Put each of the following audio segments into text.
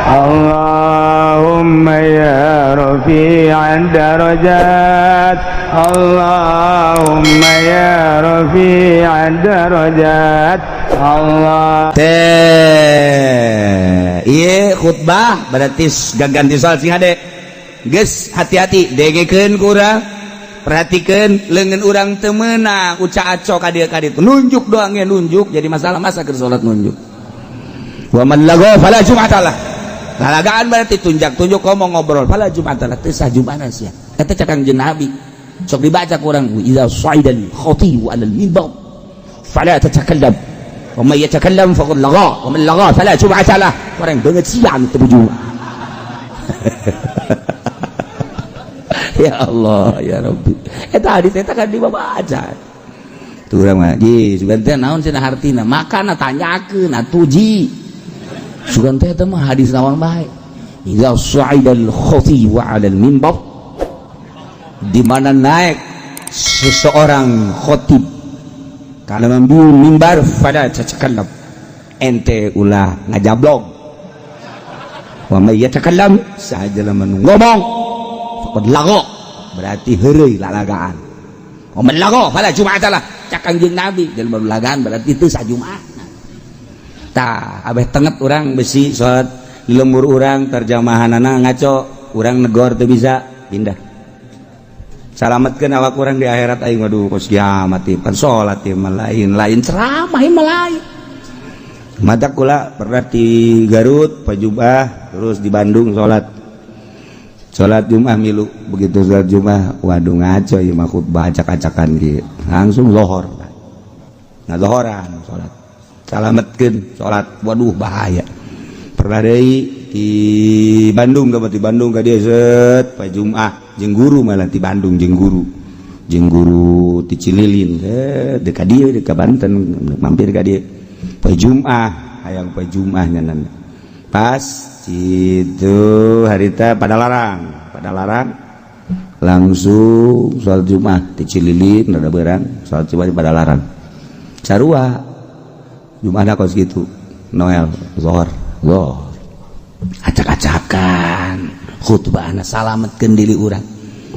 Allahumma ya rafi'ad darajat, Allahumma ya rafi'ad darajat. Allah teh ieu khutbah berarti ganti soal sing hade geus hati-hati degekeun ku urang perhatikeun leungeun urang teu meunang uca aco ka dieu ka ditu nunjuk doang ge nunjuk jadi masalah masa keur salat nunjuk wa man lagha fala jum'atalah lalagaan berarti tunjuk ngomong ngobrol fala jum'atalah teu sah jum'ana sia eta cakang jeung Nabi sok dibaca ku urang iza saidal khatibu alal minbar fala tatakallam wa may yatakallam faqad lagha wa man lagha fala jum'atalah orang beungeut siang teu bujung. Ya Allah ya Rabbi eta hadis eta kan dibaca tu urang mah ji sugan teh naon cenah hartina makana tanyakeun atuh ji sugan teh eta mah hadis naon bae idza sa'idal khatibu 'alal minbar di mana naik seseorang khatib kana mambiun mimbar fala tatakallam ente ulah ngajablog wa may yatakallam saja lamun ngomong faqad lagha berarti heureuy lalagaan wa man lagha fala jum'atalah cakang jeung Nabi dalam lalagaan berarti teu sajumaah tah abeh tenget urang besi salat lembur urang terjemahanana ngaco urang negor teu bisa pindah salametkeun awak urang di akhirat aing waduh kos kiamat ieu pan salat ieu mah lain ceramah ieu mah lain madak kula pernah di Garut pajubah terus di Bandung salat Jumat milu begitu salat Jumat waduh ngaco ieu mah khutbah acak-acakan kieu langsung lohor ngazohoran salat salametkeun salat waduh bahaya pernah deui di Bandung di Bandung ka dieu set pajumah jeung guru malah di Bandung jeung guru ti Cililin dekat dieu dekat Banten mampir ka dieu poe Jumat hayang poe Jumat nyanan pas itu harita pada larang langsung salat Jumat ti Cililin rada beurang salat Jumat pada larang sarua Jumat kos kitu Noel zuhur acak-acakan khutbahna salametkeun diri urang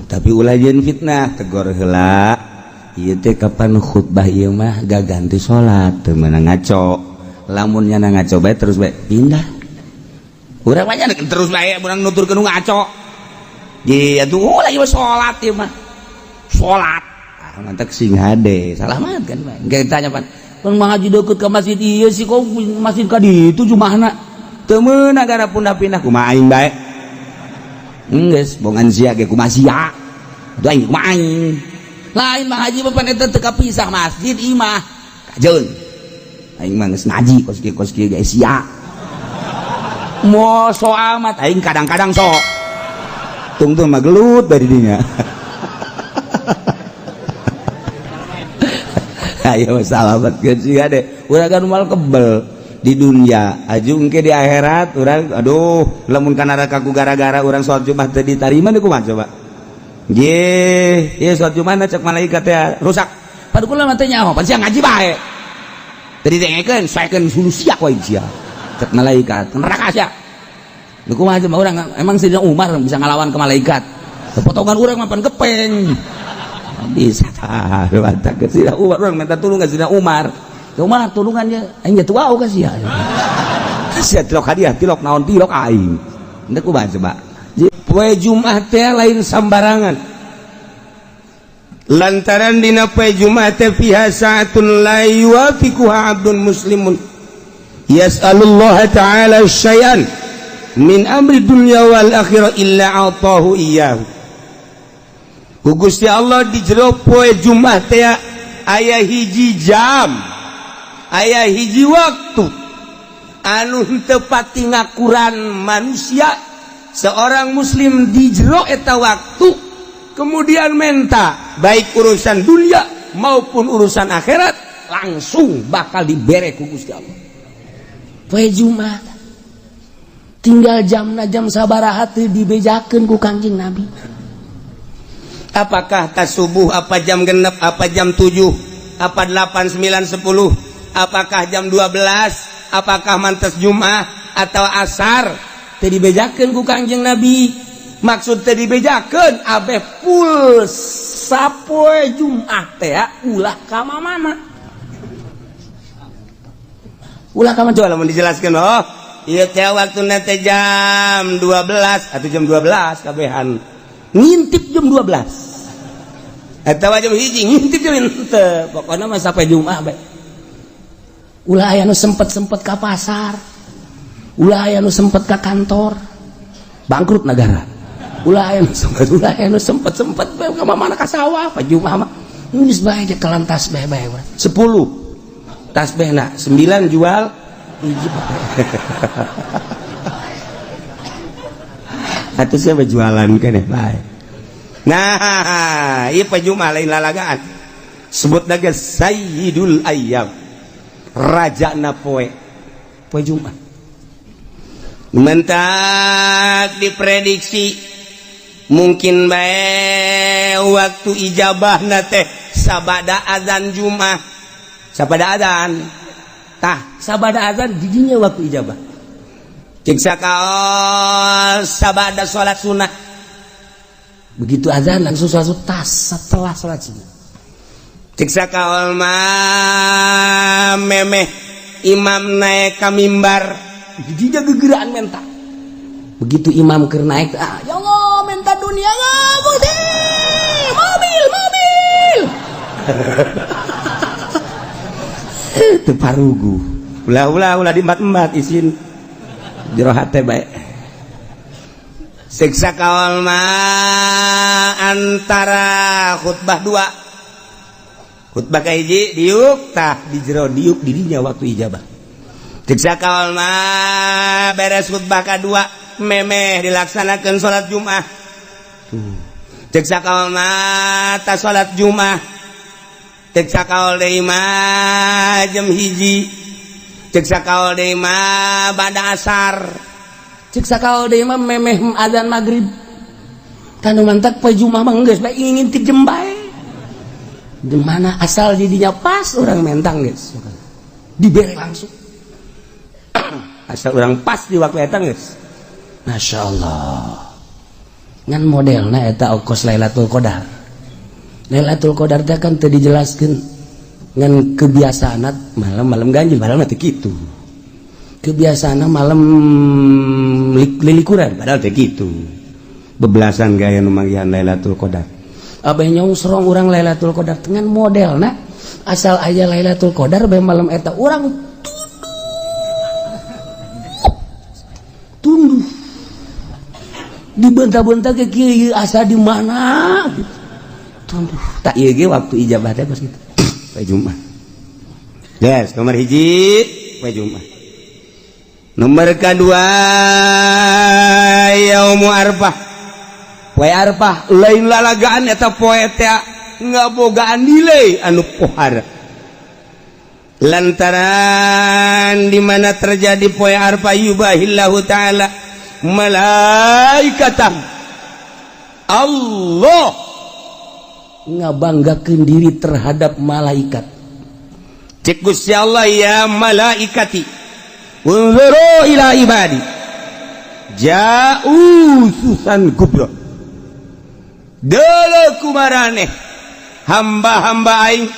tapi ulah jeung fitnah tegor heula ieu teh kapan khutbah ieu mah gaganti salat teu meunang ngaco lamun nya ngaco bae terus bae pindah urang mah nya terus bae urang nuturkeun ngaco ye atuh lagi salat ieu mah salat mantek sing hade salamat kan bae engke tanya pan pan ngaji deukeut ka masjid ieu sih kok masjid ka ditu jumahna teu meunang gara pindah-pindah kumaha aing bae geus bongan sia ge kumaha sia atuh aing kumaha aing lain mah haji mah pan eta teu kapisah masjid imah kajeun aing mah geus ngaji kos kieu ge sia moal so amat aing kadang-kadang so tungtung mah gelut dari dinya ayo salamet geus sia deh urang kan moal kebel di dunia aju engke di akhirat urang aduh lamun kana kaku gara-gara urang salat Jumat teu ditarima deui kumaha coba nggih ieu salat Jumat cek malaikat teh rusak padu kula mah teh nyaho pan sia ngaji bae teu didengekeun saekeun sulusia ku aing sia cek malaikat neraka sia deui kumaha coba urang emang Sayyidina Umar bisa ngalawan ke malaikat potongan urang mah pan kepeng bisa tah mantap Sayyidina Umar urang minta tulung ka Sayyidina Umar kumaha tulungannya aing jatuh wau ka sia sia tilok hadiah tilok naon tilok aing endeu kumaha coba poe Jumat teh lain sambarangan lantaran dina poe Jumat teh fiha sa'atun la yuwafiquha 'abdun muslimun yas'alullaha ta'ala syai'an min amri dunya wal akhirah illa atahu iyyahu ku Gusti Allah di jero poe Jumat teh aya hiji jam aya hiji waktu anu teu pati ngakuran manusia seorang muslim di jero eta waktu kemudian menta baik urusan dunia maupun urusan akhirat langsung bakal dibere ku Gusti Allah poe Jumat tinggal jam sabaraha teu dibejakeun ku Kangjeng Nabi apakah tas subuh apa jam genep apa jam 7 apa 8 9 10 apakah jam 12 apakah mantes Jumat atau asar teu dibejakeun ku Kangjeng Nabi. Maksud teu dibejakeun abeh full sapoe Jumat teh ulah ka mana? Ulah ka mana coba lamun dijelaskeun oh. Ieu teh waktuna teh jam 12 atau jam 12 kabehan. Ngintip jam 12. Eta jam 1 ngintip jam teu. Pokona mah sampai Jumat bae. Ulah aya nu sempet-sempet ka pasar. Ulah aya nu sempet ka kantor. Bangkrut negara. Ulah aya nu sempet bae ka mana ka sawah pa Jumat mah. Geus bae ge kelan tasbih bae. 10 tasbihna 9 jual hiji atuh siapa jualan keneh bae. Nah ieu Jumat lain lalagaan sebutna ge sayyidul ayyam rajana poe Jumat. Mentak diprediksi mungkin bae waktu ijabahna teh sabada azan Jumat. Sabada azan tah sabada azan didinya waktu ijabah. Cek sakaol sabada salat sunah. Begitu azan langsung salat tas setelah salat sunah. Cek sakaol mah memeh imam naik ka mimbar didinya gegeraan menta. Begitu imam keur naik ya Allah menta dunia mobil teu parugu ulah diembat-embat isin jero hate bae. Siksa kaul mah antara khutbah 2 khutbah ka hiji diuk tah di jero diuk dirinya waktu ijabah. Siksa kaul mah beres khutbah ka 2 memeh dilaksanakeun salat Jumat. Siksa kaul mah ta salat Jumat cek sakaol deui mah jam 1 cek sakaol deui mah bada asar cek sakaol deui mah memeh adzan magrib tanu mantak poe Jumat mah geus bae ngintip jam bae di mana asal didinya pas urang mentang geus dibere langsung asal urang pas di waktu eta geus masyaallah ngan modelna eta ongkos Lailatul Qadar. Lailatul Qadar teh kan teu dijelaskeun ngan kebiasaana malam-malam ganjil padahal mah teu kitu. Kebiasaana malam lilikuran padahal teu kitu. Bebelasan gaya nu manggihan Lailatul Qadar. Abah nyongsrong urang Lailatul Qadar dengan modelna asal aya Lailatul Qadar bae malam eta urang tunduh. Dibentah-bentah ke kieu asa di mana gitu. Tak iya ge waktu ijabah teh geus kitu. Poe Jumat. Yes, nomor 1 poe Jumat. Nomor kedua Yaum Arfah. Poe Arfah lain lalagaan eta poe teh ngabogaan nilai anu pohara. Lantaran di mana terjadi poe Arfah yubahillahu taala malaikatan Allah ngabanggakeun diri terhadap malaikat. Cek Gusti Allah ya malaikati unzuru ila ibadi ja'u susan kubra deuleu kumaraneh hamba-hamba aing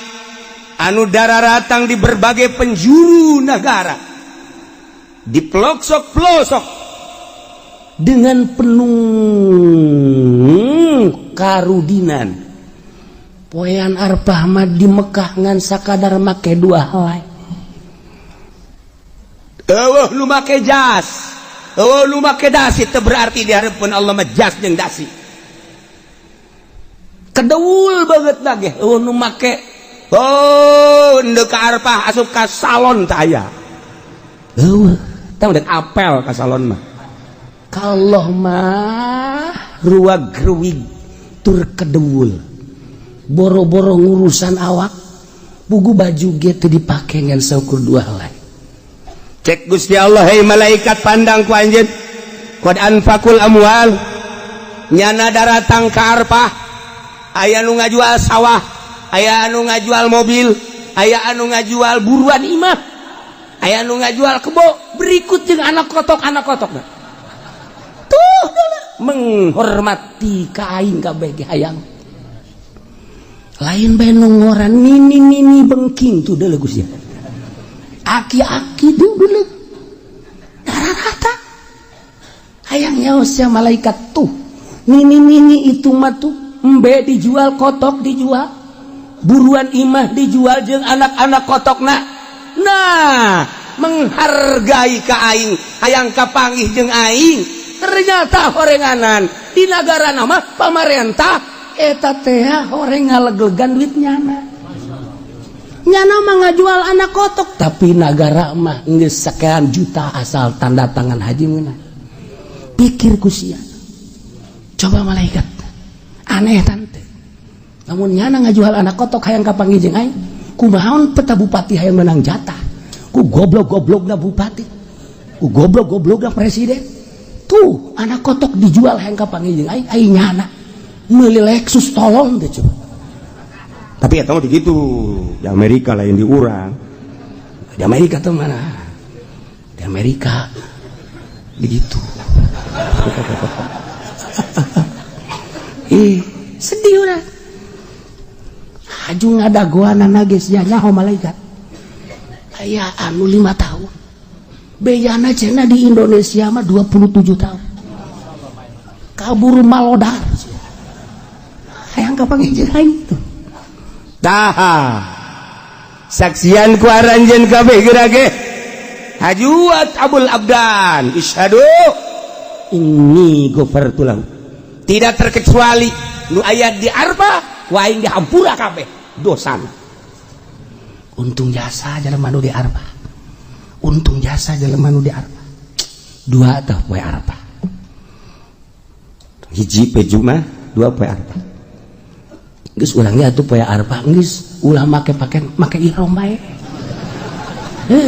anu dararatang di berbagai penjuru negara di pelosok-pelosok dengan penuh karudinan. Poean Arfah mah di Mekah ngan sakadar make 2 helai. Eueuh nu make jas, eueuh nu make dasi teu berarti dihareupeun Allah mah jas jeung dasi. Kedeul banget lagi eueuh nu make endeu ka Arfah asup ka salon teh aya. Eueuh, tah udah apel ka salon mah. Kallah mah ruwag-ruwig tur kedeul. Boro-boro ngurusan awak buku baju gitu dipake ngan saukur 2 helai. Cek Gusti Allah hei malaikat pandang ku anjeun qad anfaqul amwal nyana daratang ka Arfah aya nu ngajual sawah aya anu ngajual mobil aya anu ngajual buruan imah aya anu ngajual kebo berikut jeung anak kotok menghormati ka aing kabeh ge hayang lain bae nu ngoran nini bengking tuh deuleu Gusti aki-aki tuh deuleu rata hayang nyaos sia malaikat tuh nini itu mah tuh embe dijual kotok dijual buruan imah dijual jeung anak-anak kotokna nah menghargai ka aing hayang kapanggih jeung aing ternyata horenganan di negara nama pamarentah eta teh horeng ngaleglegan duit nyana mah ngajual anak kotok tapi negara mah geus sakean juta asal tanda tangan haji meunang pikir ku sia coba malaikat aneh tante namun nyana ngajual anak kotok hayang kapanggih jeung aing kumaha peta bupati hayang menang jatah ku goblok-goblokna bupati ku goblok-goblokna presiden tuh anak kotok dijual hayang kapanggih jeung aing nyana meuli Lexus tolong deh coba tapi eta mah begitu di Amerika lain di urang di Amerika tuh mana di Amerika begitu sedih udah haju ngadagoana nagis ya nyaho malaikat aya anu 5 tahun beyana cenah di Indonesia mah 27 tahun kabur malodar hayang kapanggih jeung aing tuh tah saksian ku aranjeun kabeh geura ge hajuat Abul Abdan isyhadu ini ghafartu lahu tidak terkecuali nu aya di Arfah ku aing dihampura kabeh dosana untung jasa jelema nu di Arfah untung jasa jelema nu di Arfah dua tah poe Arfah hiji peju mah dua poe Arfah geus urang ge atuh poe Arfah geus ulah make ihram bae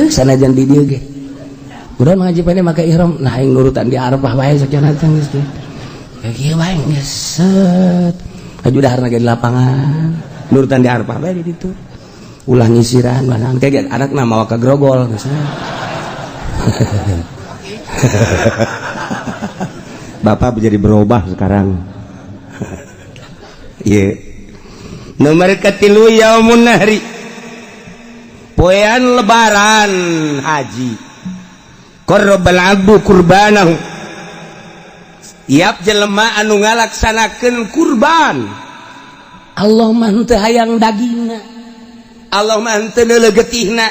sanajan di dieu ge urang ngaji pene make ihram nah aing nurutan di Arfah bae sakieu teh geus teh kieu bae geus set aju daharna ge di lapangan nurutan di Arfah bae di ditu ulah nyisiran manang kayak anakna mawa ka grogol misalnya Bapak menjadi berubah sekarang iya nomor ketilu yaumun nahri poean lebaran haji qarrabal abdu kurbanahu tiap jelema anu ngalaksanakeun kurban Allah mah teu hayang dagingna Allah mah teu neuleuh getihna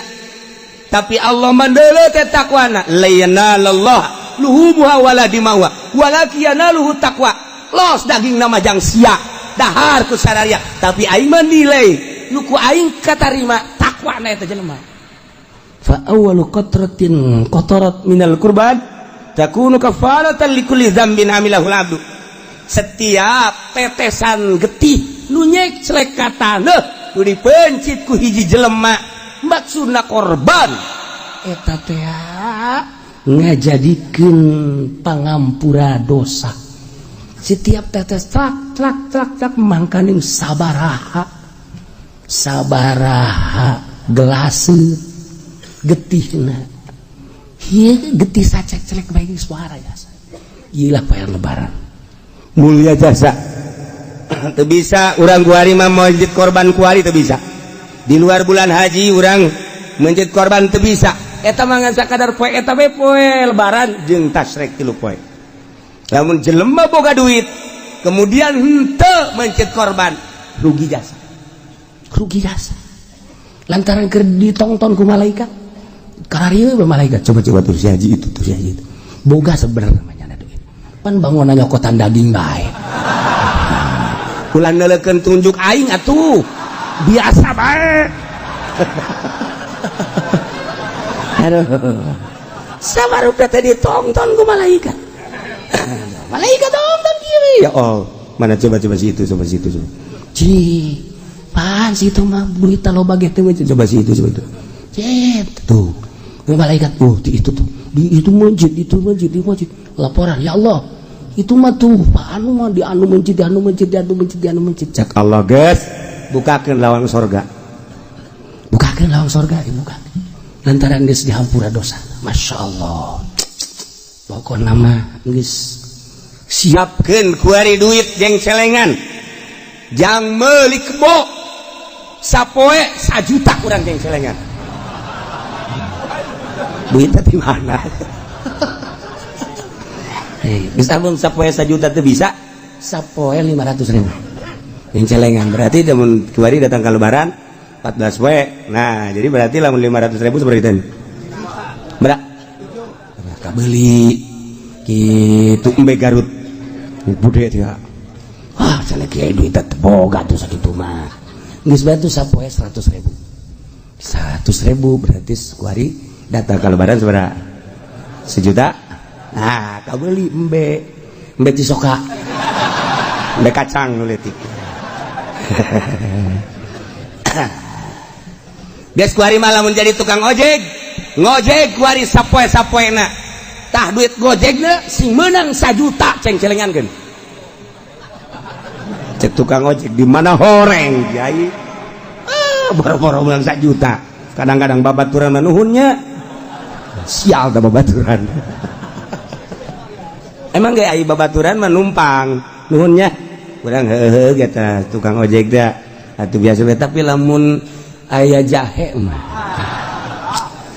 tapi Allah mah neuleuh teh takwana la yanalallah luhumuha wala dimauha walakin yanaluhu taqwa los daging nama jang sia dahar ku sararia tapi aing mah nilai nu ku aing katarima takwa na eta jelema fa awwalu qatratin qatarat minal kurban takunu kafaratan likulli dzambin amilahul abdu setiap tetesan getih nu nyek celekatana nu dipencit ku hiji jelema maksudna korban eta teh ngajadikeun pangampura dosa setiap tetes trak mangkaning sabaraha gelas getihna ieu getih sacek celek bae suara jasa ieulah poe lebaran mulia jasa teu bisa urang kuari mah masjid korban kuari teu bisa di luar bulan haji urang masjid korban teu bisa eta mah ngan sakadar poe eta bae poe lebaran jeung tasrek 3 poe lamun jelema boga duit kemudian henteu mencet korban rugi jasa lantaran keur ditongton ku malaikat kararieu be malaikat coba tuh si haji itu boga sebenarnya namanya duit pan bangunan nyokotan daging bae ulah neuleukeun tunjuk aing atuh biasa bae aduh sabarudak teh ditongton ku malaikat malaikat tonton kieu ya Allah mana coba si itu ci pan situ mah berita loba ge teh coba si itu cet tuh malaikat itu tuh di itu masjid laporan ya Allah itu mah tuh anu mah di anu masjid cak Allah guys bukakeun lawang sorga lantaran geus dihampura dosa Masya Allah pokokna mah geus siapkan kuari duit jeng celengan jang meuli kebo sapoe 1 juta kurang jeng celengan duitnya di mana bisa mun sapoe 1 juta itu bisa sapoe 500.000 jeng celengan berarti mun kuari datang ke lebaran 14 poe nah jadi berarti lamun 500.000 seperti itu berak kabeli gitu embe Garut bude dia wah cenah kieu duit teh boga tuh sakitu mah geus bantu sapoe 100.000 berarti kuari datang ke lebaran sabaraha 1 juta nah kabeli embe cisoka embe kacang nu leutik geus kuari mah lamun jadi tukang ojek ngojek kuari sapoe-sapoena tah duit gojekna sing menang 1 juta ceng celengankeun cek tukang ojek di mana horeng jai boro-boro menang 1 juta kadang-kadang babaturan nuhunnya sial da babaturan emang gak ai babaturan mah numpang nuhunnya kurang heuheuh eta tukang ojek da atuh biasa tapi lamun aya jahe mah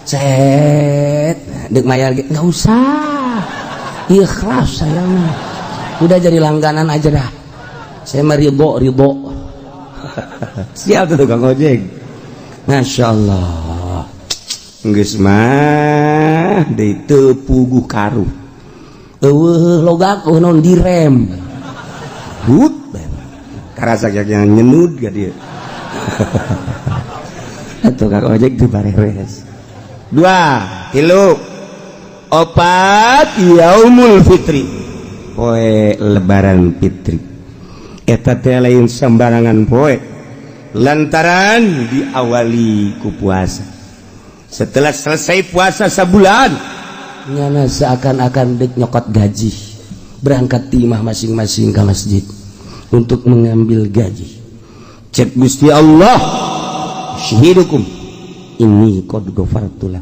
set dek mayar nggak usah ikhlas saya mah udah jadi langganan aja dah saya mah ribo siap tuh tukang ojek Masya Allah geus mah deui teu puguh karu eueuh logak non direm hut karasa yang nyenud ka dieu tukang ojek di bareres 2 3 4 Yaumul Fitri poe lebaran fitri eta teh lain sembarangan poe lantaran diawali ku puasa setelah selesai puasa sebulan nyana seakan-akan dek nyokot gaji berangkat timah masing-masing ke masjid untuk mengambil gaji cek Gusti Allah syahidukum ini qad ghafartulah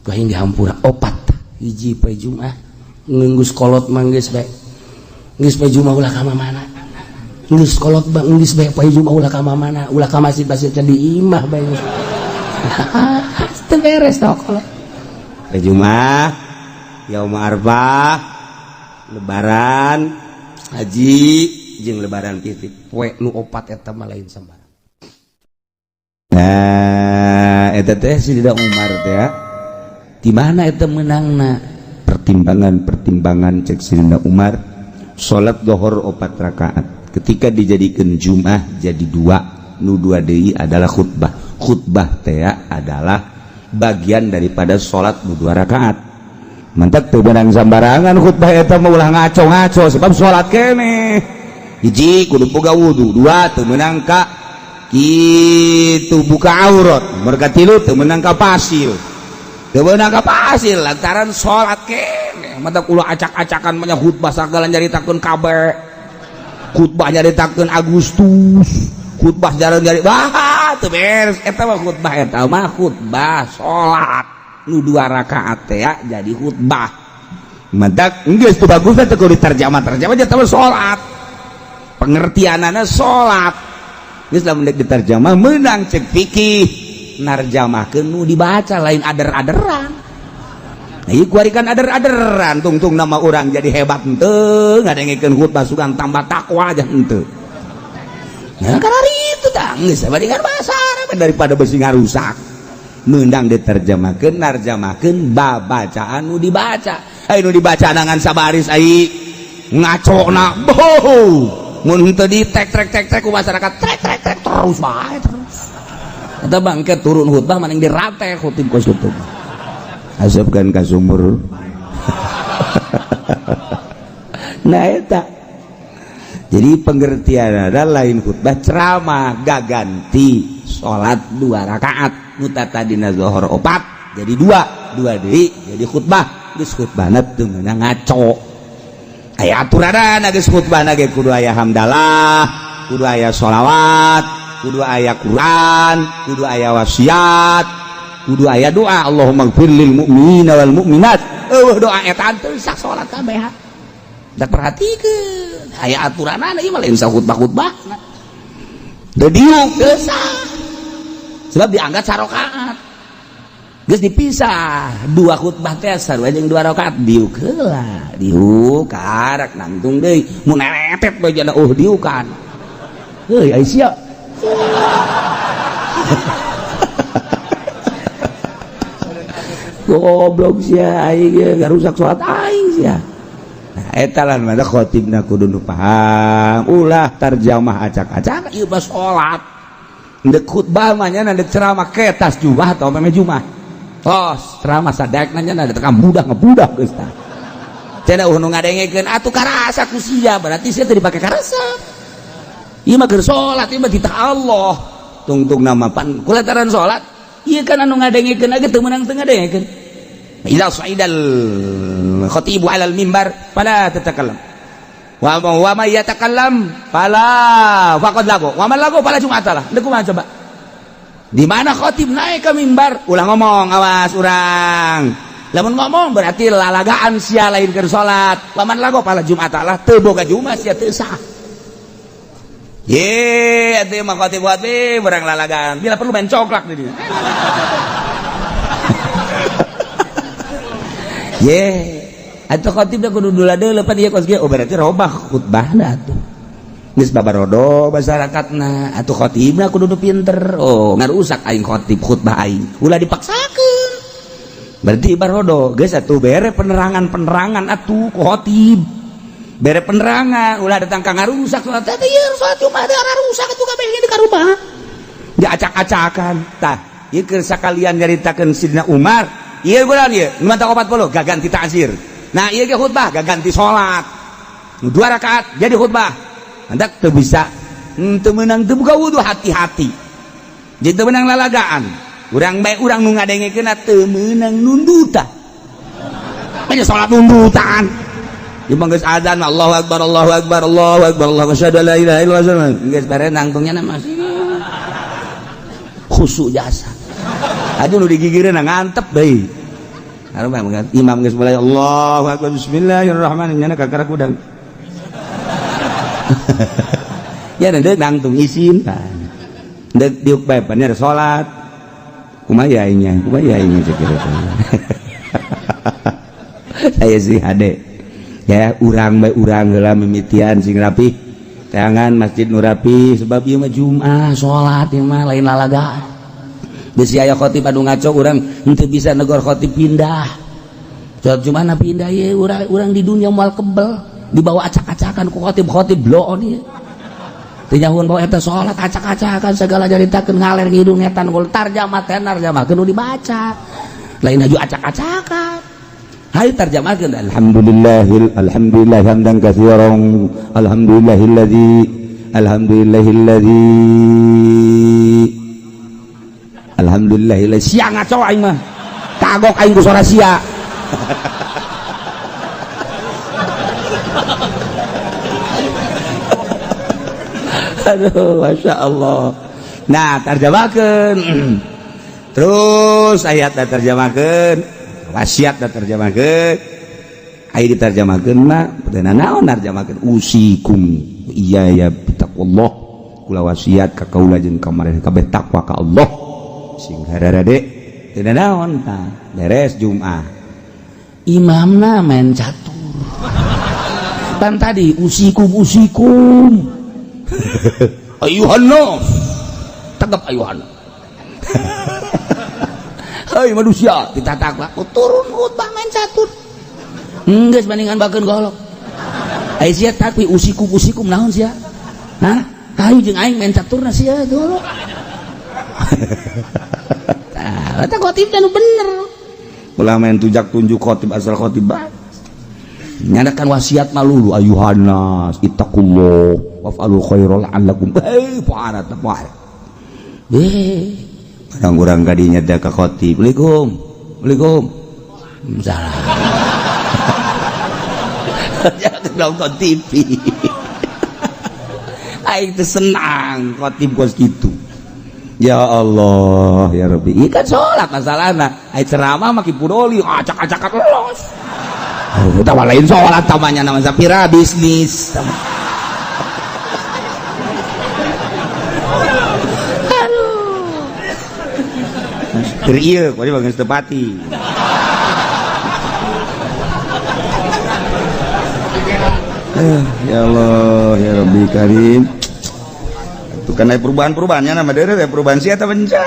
kain dihampura opat hiji poe Jumat ngeus kolot mah geus bae geus poe Jumat ulah ka mana geus kolot bang geus bae poe Jumat ulah ka mana ulah ka masjid di imah bae teu beres tah kolot poe Jumat yaum arbah lebaran haji jeung lebaran fitri poe nu opat eta mah lain sambarang nah eta teh Sayyidina Umar teh ya di mana itu menangna pertimbangan cek Sayyidina Umar salat zuhur 4 rakaat ketika dijadikan Jumat jadi 2 nu 2 deui adalah khutbah teh adalah bagian daripada salat nu 2 rakaat mantap teu benang sambarangan khutbah eta mah ulah ngaco-ngaco sebab salat keneh hiji kudu boga wudu 2 teu meunang ka kitu buka aurat merga 3 teu meunang ka pasil kebenar kapasil lantaran sholat kene mata ulah acak-acakan banyak khutbah sagala nyaritakeun kabar khutbah nyaritakeun Agustus khutbah jalan nyari teu beres eta mah khutbah sholat nu 2 rakaat teh jadi khutbah mata geus teu bagusna teu kudu terjemah nya teh sholat pengertianana sholat geus lamun diterjemah meunang cek fikih narjamahkeun nu dibaca lain ader-aderan nah ieu kuarikan ader-aderan tungtung nama orang jadi hebat henteu ngadengikeun khutbah sugan tambah takwa aja henteu nah karena itu tah geus sabandingan bahasa Arab daripada besi ngarusak meundang diterjemahkeun narjamahkeun babacaan nu dibaca ai nu dibaca nangan sabaris ai ngacona boh mun henteu di tek ku masyarakat trek terus bae terus eta bangke turun khutbah maning dirate khutib ku khutbah asapkan ka sumur nah eta jadi pengertian ada lain khutbah ceramah gaganti salat 2 rakaat mutatadina zuhur 4 jadi 2 deui jadi khutbah geus khutbahna teu meunang ngaco aya aturanna geus khutbahna ge kudu aya hamdalah kudu aya sholawat kudu aya Quran, kudu aya wasiat, kudu aya doa Allahumma ighfir lil mu'minina wal mu'minat. Doa eta teu sak salat kabeh. tak perhatikeun aya aturanana ieu mah lain khutbah da diuk dosa sebab diangkat sarakaat geus dipisah dua khutbah teh sarua jeung 2 rakaat diuk heula diuk karak nangtung deui mun eretet bae jana diukan heuy ai sia goblok sia aing garusak salat aing sia. Nah eta lan mah khatibna kudu nu paham ulah tarjamah acak-acak ieu mah salat ndek khutbah mah nya ndek ceramah ketas Jumat atau meme Jumat tos ceramah sadekna nya da tekam budak ngebudak geus tah cenah nu ngadengekeun atuh karasa ku sia berarti sia teu dipake karasa ieu mah keur salat ieu mah ditah Allah tungtung nama pan kulataran salat ieu kan anu ngadengekeunage teu meunang teu ngadengekeun. Idza sa'idal khatibu 'alal mimbar fala tatakallam wa may yatakallam fala faqad lagu wa man lagu fala jum'atalah deuk kumaha coba di mana khatib naik ke mimbar ulah ngomong awas urang lamun ngomong berarti lalagaan sia lain keur salat wa man lagu fala jum'atalah teu boga jumat sia teu sah ye atuh mah khatib urang lalagaan bila perlu main coklak di dieu atau khatib dah kudu dula-dula pan ieu kos ge berarti robah khutbahna atuh geus babarodo masyarakatna atuh khatibna kudu pinter ngarusak aing khatib khutbah aing ulah dipaksakeun berarti barodo geus atuh bere penerangan atuh ku khatib bere penerangan ulah datang ka ngarusak salat teh ieu salat Jumat ngarusak atuh kabeh di karubah diacak-acakan tah ieu keur sakalian nyaritakeun Sidina Umar iya bulan iya mata 40 gaganti ta'zir nah iya ke khutbah gaganti sholat 2 rakaat jadi khutbah hendak teu bisa teu meunang teu buka wudu hati-hati jadi teu meunang lalagaan urang bae urang nu ngadengekeun teu meunang nundutan nya sholat nundutan ieu mah geus adzan Allahu akbar Allahu akbar Allahu akbar Allahu asyhadu la ilaha illallah geus bare nangtungnya masih khusyuk jasa aduh nu digigireun ngantep deui. Hareup imam geus mulai Allahu akbar bismillahirrahmanirrahim nya kakara kudang. Ya deuk nangtung isin kan. Deuk diuk bae pan nya salat. Kumaha aing nya cek kieu. Saya si hade. Ya urang bae urang heula mimitian sing rapih. Teangan masjid nu rapih sebab ieu mah Jumat salat ieu mah lain lalagaan. Bisi aya khatib anu ngaco urang henteu bisa negor khatib pindah salat Jumat pindah ye urang di dunia moal kebel dibawa acak-acakan ku khatib bloon ieu teu nyahoon bawa eta salat acak-acakan segala jaritakeun ngaler ngidung netan gol tarjamah kudu dibaca lain aju acak-acakan hayu tarjamahkeun alhamdulillah hamdan katsiran alhamdulillah sia ngaco aing mah kagok aing ku suara sia aduh masya Allah nah tarjamahkeun terus ayat terjemahkeun wasiat terjemahkeun aya ditarjemahkeun mah peuteuna naon narjamahkeun usikum iya ya bitaqwallah kula wasiat ka kaula jeung ka maraneh kabeh takwa ka Allah sing hararade teu naon tah beres Jumat imamna main catur pan tadi usikum ayuhan nas tegap ayuhan hei manusia ditatakwa turun khutbah main catur geus bandingan bakeun golok ai sia tapi usikum naon sia hah hayu jeung aing main caturna sia golok nah, eta khotib anu bener. Ulah main tunjuk khotib asal khotib bae. Nyadakan wasiat malulu ayuhanas ittaqullah waf'alul khairal la'allakum fa'arat nafa'al. Orang-orang kadinya da ka khotib. Assalamualaikum. Salam. Jangan nonton TV. Aing teh senang khotib kos kitu. Ya Allah ya Rabbi ikan sholat masalahna ai ceramah maki pudoli acak-acakan los Tawa lain sholat tamanya nama sapira bisnis. Teriak, kau bagus tepati. Ya Allah, ya Rabbi Karim. Itu kan ada perubahan-perubahannya nama dia, ada perubahan siapa bencana.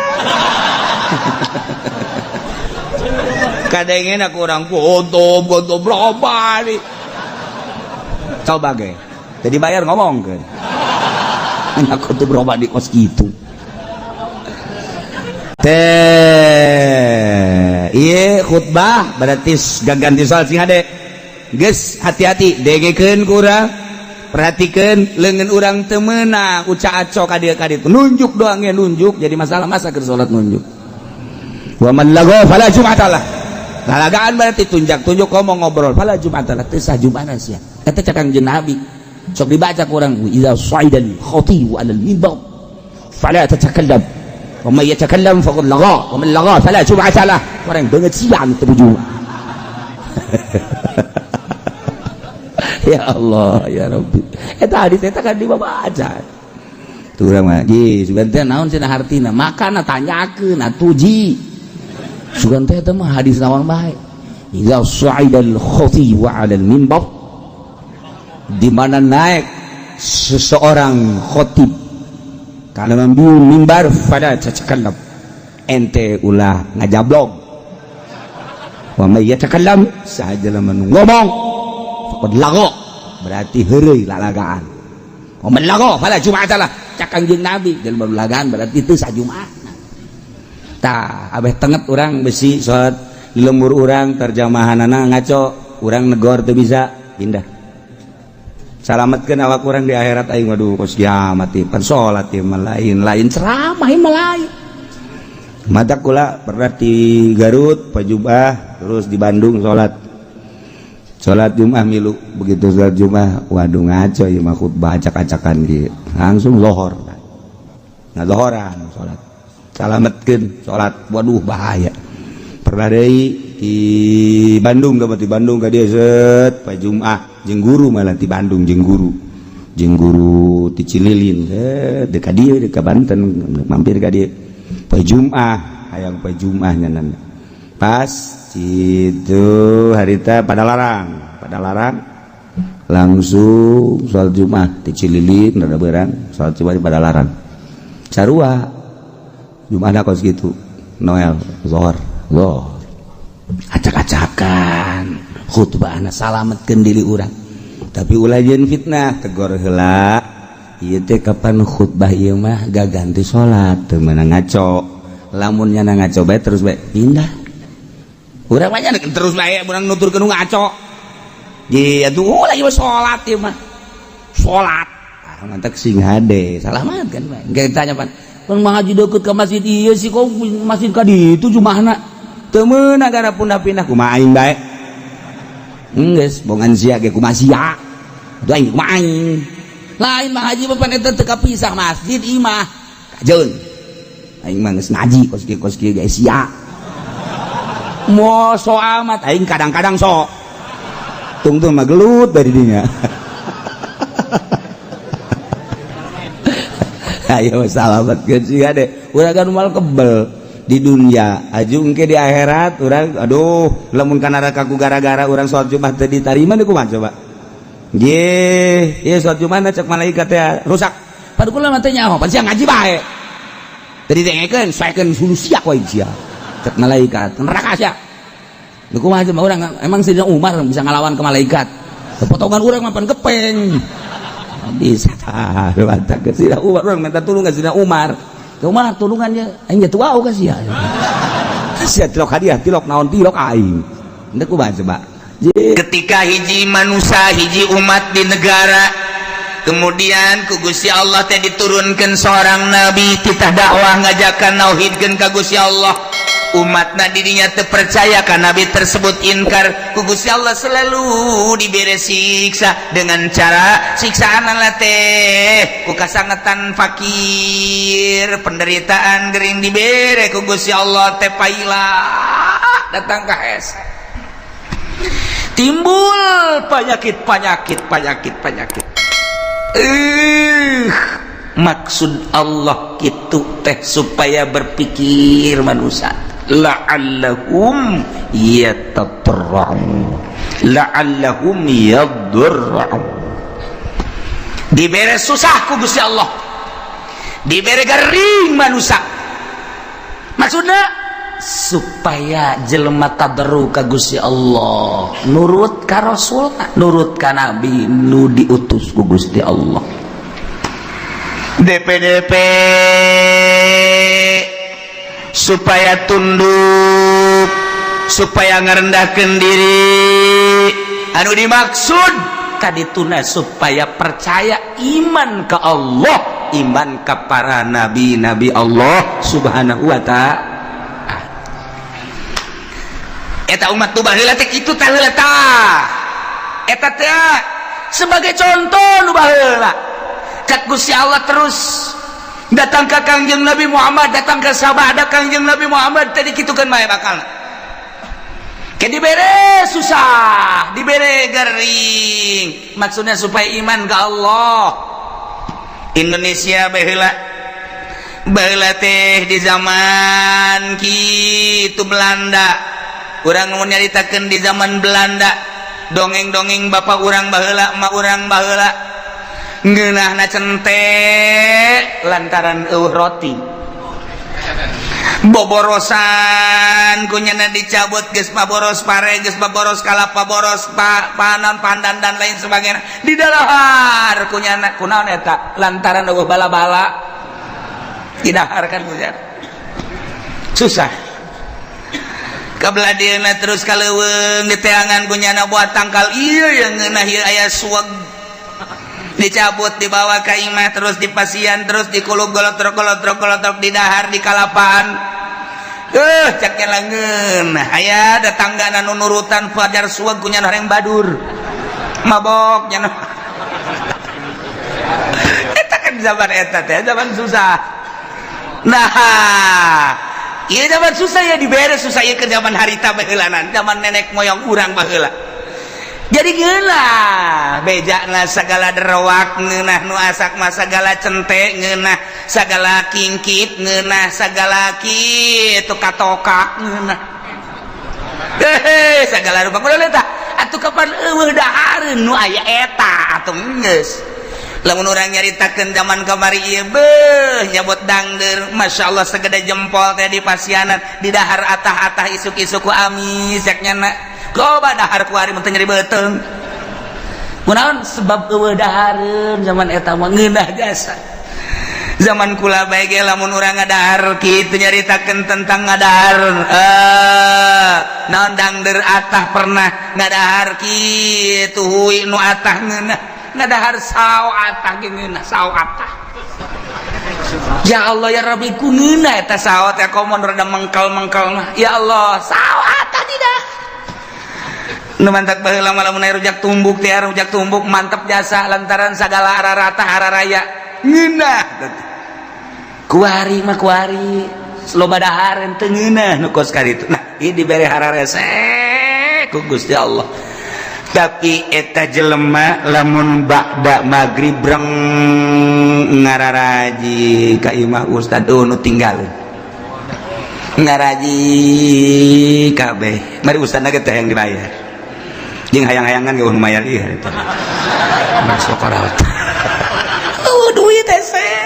Kadangnya aku orang foto berapa nih. Coba ge, jadi bayar ngomong kan. Aku tuh berapa di kos gitu. Iya khutbah berarti ganti soal sing hade. Geus hati-hati degekeun kurang perhatikan lengan orang temenang uca aco ka dieu nunjuk doang ya nunjuk jadi masalah masa keur salat nunjuk. Wa man lago fala jum'atalah. Lalagaan berarti tunjuk ngomong ngobrol fala jum'atalah teu sah jum'ana sia. Eta cakang jeung Nabi. Sok dibaca kurang idza sa'idal khatibu 'alal minbar fala tatakallam. Wa may yatakallam faqad lagha wa man lagha fala jum'ata lah. Orang banget siang teu bujung. Ya Allah ya Rabbi. Eta hadis eta kan dibaca. Tuh urang mah ji sugan teh naon cenah hartina makana tanyakeun atuh ji. Sugan teh eta mah hadis naon bae. Idza sa'idal khatib 'alal minbar di mana naik seseorang khatib karena membiun mimbar pada cakakallam ente ulah ngajablog wa may yatakallam sahaja lamun ngomong faqad lago berarti heureuy lalagaan wa man lago fala jum'atalah cakang jeung Nabi jelema lalagaan berarti teu sajumaah tah abeh tenget urang besi salat lembur urang terjemahanana ngaco urang negor teu bisa pindah salametkeun awak urang di akhirat aing waduh kos kiamat ieu pan salat ieu lain ceramah ieu lain madak kula pernah di Garut pajubah terus di Bandung salat Jumat milu begitu salat Jumat waduh ngaco ieu mah khutbah acak-acakan kieu langsung lohor nah lohoran salat salametkeun salat waduh bahaya pernah deui di Bandung ka dia set pa Jumat jeung guru malah di Bandung jeung guru di Cililin dekat dia dekat Banten mampir ka dia pa Jumat hayang pa Jumat nyanan pas itu harita pada larang langsung salat Jumat di Cililin rada beurang salat Jumat pada larang sarua Jumat kos gitu Noel zuhur acak-acakan khutbahna salametkeun diri urang tapi ulah jeung fitnah tegor heula ieu teh kapan khutbah ieu mah gaganti salat teu meunang ngaco lamun nya ngaco bae terus bae pindah urang mah nya terus bae urang nuturkeun ngaco ye atuh lagi salat ieu mah salat mantak sing hade salamat kan bae engke tanya pan ngaji deukeut ka masjid ieu sih kok masjid ka ditu jumahna teu meunang gara pindah kumaha aing bae geus bongan sia ge kumaha sia teu aing kumaha aing lain mah haji papan eta teu kapisah masjid imah kajeun aing mah geus ngaji kos kieu ge sia moal so amat aing kadang-kadang sok tungtung mah gelut dari dinya ayo salametkeun sia de urang kan moal kebel di dunia aju engke di akhirat urang aduh lamun kana kaku gara-gara urang salat Jumat teu ditarima deui kumaha coba ye ieu salat Jumat cek malaikat teh rusak padu kula mah teh nyaho pan sia ngaji bae teu didengekeun saekeun sulusia ku aing sia cek malaikat neraka sia deui kumaha coba urang emang Sayyidina Umar bisa ngalawan ke malaikat potongan urang mah pan kepeng bisa tah mantap Sayyidina Umar urang minta tulung ka Sayyidina Umar kumaha tulungannya aing jatuh wau ka sia sia tilok hadiah tilok naon tilok aing endek kumaha coba ketika hiji manusia hiji umat di negara kemudian ku Gusti Allah teh diturunkeun seorang nabi titah dakwah ngajakan nauhidkeun ka Gusti Allah umatna dirinya teu percaya ka nabi tersebut inkar ku Gusti Allah selalu diberi siksa dengan cara siksaan teh ku kasangetan fakir penderitaan gering dibere ku Gusti Allah teh paila datang ka es timbul penyakit maksud Allah gitu teh supaya berpikir manusia la'allahum yatadarra'un la'allahum yadurra'un dibere susah ku Gusti Allah dibere garing manusia maksudnya supaya jelema tadarru ka Gusti Allah nurut ka Rasul nurut ka Nabi nu diutus ku Gusti Allah DPDP supaya tunduk supaya ngerendahkeun diri anu dimaksud kadituna supaya percaya iman ka Allah iman ka para nabi-nabi Allah subhanahu wa ta'ala eta umat nu baheula teh kitu tah heula tah eta teh sebagai contoh nu baheula cak Gusti Allah terus datang ke Kangjeng Nabi Muhammad datang ke sahabat Kangjeng Nabi Muhammad tadi kitukeun mah bakalna ke dibere susah dibere garing maksudnya supaya iman ke Allah Indonesia baheula teh di zaman kitu Belanda urang mau nyaritakeun di zaman Belanda dongeng-dongeng bapak urang baheula emak urang baheula ngeunahna centek lantaran eueuh roti boborosan kunyana dicabut geus maboros pare geus maboros kalapa boros panon pandan dan lain sebagainya di dalahar kunyana kunaon eta lantaran eueuh bala-bala didaharkan kunyana susah kabladieuna terus kaleuweung diteangan kunyana buat tangkal ieu yang ngeunah ieu aya suweg dicabut dibawa ka imah terus dipasian terus dikulub golotrok di dahar di kalapaan caknya langeun aya da tanggana nu nurutan pajar suweg kunyana hareng badur mabok nya eta kan zaman eta teh zaman susah nah ieu zaman susah ya dibere susah ieu ke zaman harita baheulanan zaman nenek moyang urang baheula jadi geunah bejana sagala derowak ngeunah nu asak mah sagala centek ngeunah sagala kingkit ngeunah sagala kitu katoka ngeunah sagala rupa kudu eta atuh kapan eueuh dahareun nu aya eta atuh geus lamun urang nyaritakeun zaman kamari ieu beuh nyabot dangdeur masyaallah sagede jempol teh di pasianan di dahar atah-atah isuk-isuk ku amis yak nyana loba dahar kuari mun teu nyeri beuteung kunaon sebab eueuh dahareun zaman eta mah ngeunah jasa zaman kula bae ge lamun urang ngadahar kitu nyaritakeun tentang ngadahar naon dangdeur atah pernah ngadahar kitu huwi nu atah ngeunah ngadahar sao atah ge ngeunah sao atah ya Allah ya Rabbi ku ngeunah eta sao teh komo rada mengkal-mengkal mah ya Allah sao atah tidak nu mantak baheula mah lamun aya rujak tumbuk teh rujak tumbuk mantep jasa lantaran sagala ararata hararaya ngeunah kuari mah kuari loba dahar teu ngeunah nu kos kaditu nah ieu dibere hararese ku Gusti Allah tapi eta jelema lamun ba'da magrib breng ngararaji ka imah ustad nu tinggalin ngaraji kabeh mari ustadna ge teh yang dibayar jeung hayang-hayangan ge lumayan ieu eta masuk korat duit teh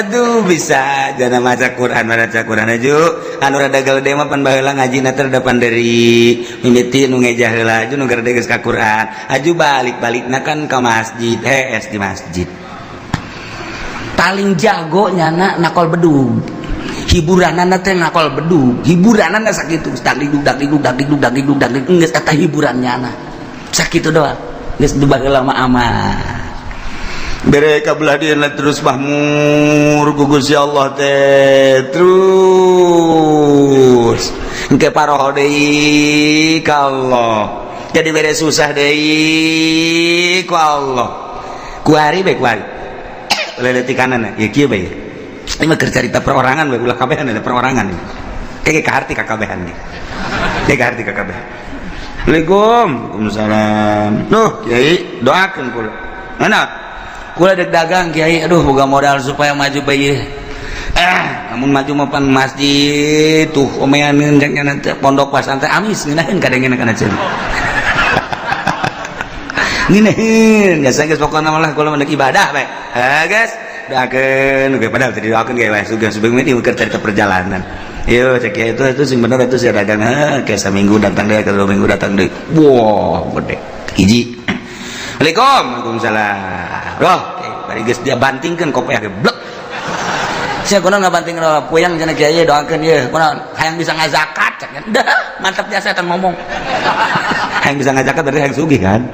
aduh bisa jana maca Quran aju anu rada gede mah pan baheula ngajina teh depan dari mimiti nu ngeja heula aju nu gede geus ka Quran aju balik-balikna kan ka masjid di masjid paling jago nyana nakol bedug hiburanana teh nakol bedug hiburanana sakitu dagdug geus eta hiburan nyana sakitu doang geus baheula mah aman bere kabelah dieuna terus mahmur ku Gusti Allah teh terus engke paroho deui ka Allah jadi bere susah deui ku Allah kuari bae kuari leleti kanan ya kieu bae ini mah cerita perorangan bae ulah kabehan ada perorangan ini kayak kaharti kakabehan nih kayak kaharti kakabehan Assalamualaikum. Waalaikumsalam. Duh, Kiai, doakeun kula. Mana? Kula deg dagang Kiai, aduh boga modal supaya maju bae. Namun maju mah pan masjid tuh omeaneun jeung pondok pesantren amis ngeunaheun kadengena kana ceun. Ngeunaheun, biasa geus pokona mah kula mah ibadah bae. Guys, doakeun, padahal tadi doakeun ge wae sugeung mah keur cerita perjalanan. Yo cek ya itu sing bener itu sih dagang kayak seminggu datang deh, kalau 2 minggu datang deh. Wah, gede. Hiji. Waalaikumsalam. Roh, bari geus dia bantingkeun kopi ge blek. Sia kunaon ngabantingkeun roh puyang cenah kieu doakeun ieu. Kunaon hayang bisa ngazakat cek. Dah, mantap biasa eta ngomong. Hayang bisa ngazakat berarti hayang sugih kan?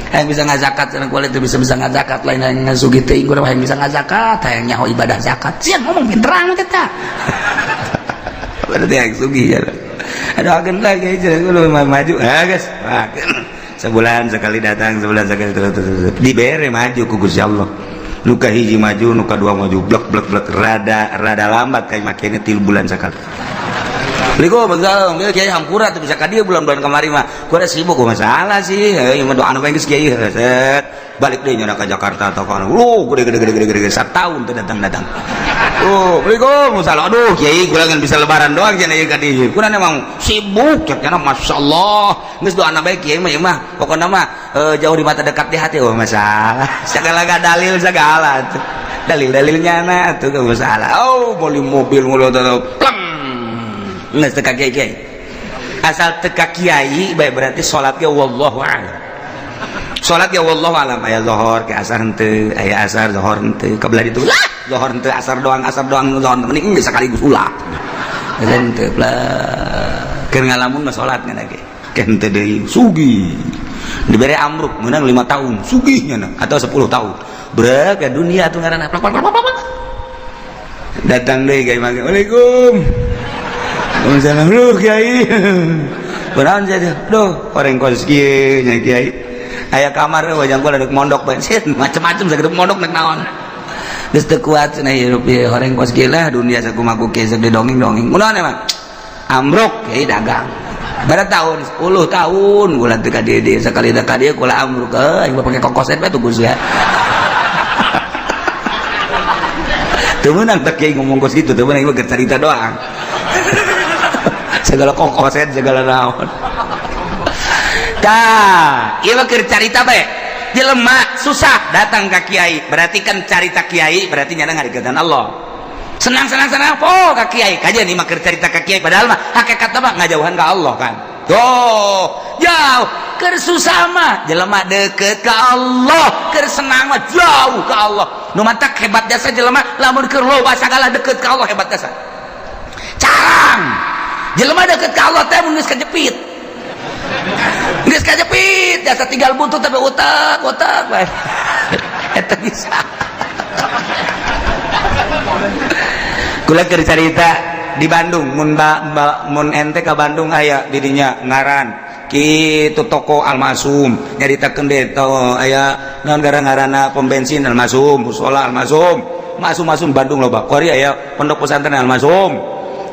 Hayang bisa ngazakat cenah kulit itu bisa ngazakat lain hayang sugih teuing kunaon hayang bisa ngazakat, hayang nyaho ibadah zakat. Sia ngomong pinteran kita. Berarti yang sugih ya. Doakeun lagi lu maju. Guys, sebulan sekali datang, sebulan sekali terus. Dibere maju ku Gusti Allah. Nu ka hiji maju, nu ka dua maju, blek rada lambat kayak makanya 3 bulan sekali. Ligo begal, kiai hampura tuh bisa ka dieu bulan-bulan kamari mah. Ku ada sibuk ku masalah sih. Ieu mah doa anu bae geus kiai set. Balik deui nya ka Jakarta atau ka gede satahun teh datang. Assalamualaikum. Aduh kiai kula ngan bisa lebaran doang cenah ieu ka dieu. Kula emang sibuk cenah masyaallah. Geus doana bae kiai mah pokona mah jauh di mata dekat di hati masalah. Segala dalil segala tuh. Dalil-dalilnya na tuh enggak masalah. Beli mobil mulu tuh. Nges teka kiai. Asal teka kiai baik berarti salatnya wallahu a'lam. Salat ya wallahu a'lam aya zuhur ke asar henteu, aya asar zuhur henteu, kabelah ditu lah. Zuhur henteu asar doang zuhur mending geus sekaligus ulah. Henteu lah. Keur ngalamun mah salat nya ge. Ken teu deui sugih. Dibere amruk meunang 5 tahun sugihnya atau 10 tahun. Brek ya dunia tuh ngaranna. Datang deui kiai mage. Waalaikum. Waalaikumsalam lu kiai. Benaon saja. Duh, orang kos kieu nya kiai. Aya kamar wajang gua ada mondok bae. Macam-macam sagede mondok nek naon. Geus teu kuat cenah hirup ieu horeng kos kieu lah dunia sakumaha kieu sagede dongeng-dongeng. Munaon emang? Amruk kiai dagang. Bara tahun 10 tahun gula teu ka dieu sakali da ka dieu kula amruk aing pake kokoset bae tuh Gus ya. Teu meunang teh kiai ngomong kos kitu teu meunang ieu cerita doang. Segala kokoset segala naon. Tah, ieu mah keur carita bae. Jelema susah datang ka kiai, berarti kan carita kiai berarti nyana ngarikeun Allah. Senang po ka kiai. Kajian ieu mah keur carita ka kiai padahal mah hakikatna mah ngajauhan ka Allah kan. Tuh, jauh keur susah mah jelema deukeut ka Allah, keur senang mah jauh ka Allah. Nu matak hebat jasa jelema lamun keur loba sagala deukeut ka Allah hebat jasa. Carang. Jelema deukeut ka Allah teh mun geus kajepit. Geus kajepit, jasa tinggal buntut tapi utek bae. Eta bisa. Kula keur carita di Bandung mun ente ka Bandung aya di dinya ngaran kitu toko Almasum nyaritakeun deui aya naon ngaranna pom bensin Almasum, musola Almasum, masum Bandung loba. Kori aya pondok pesantren Almasum.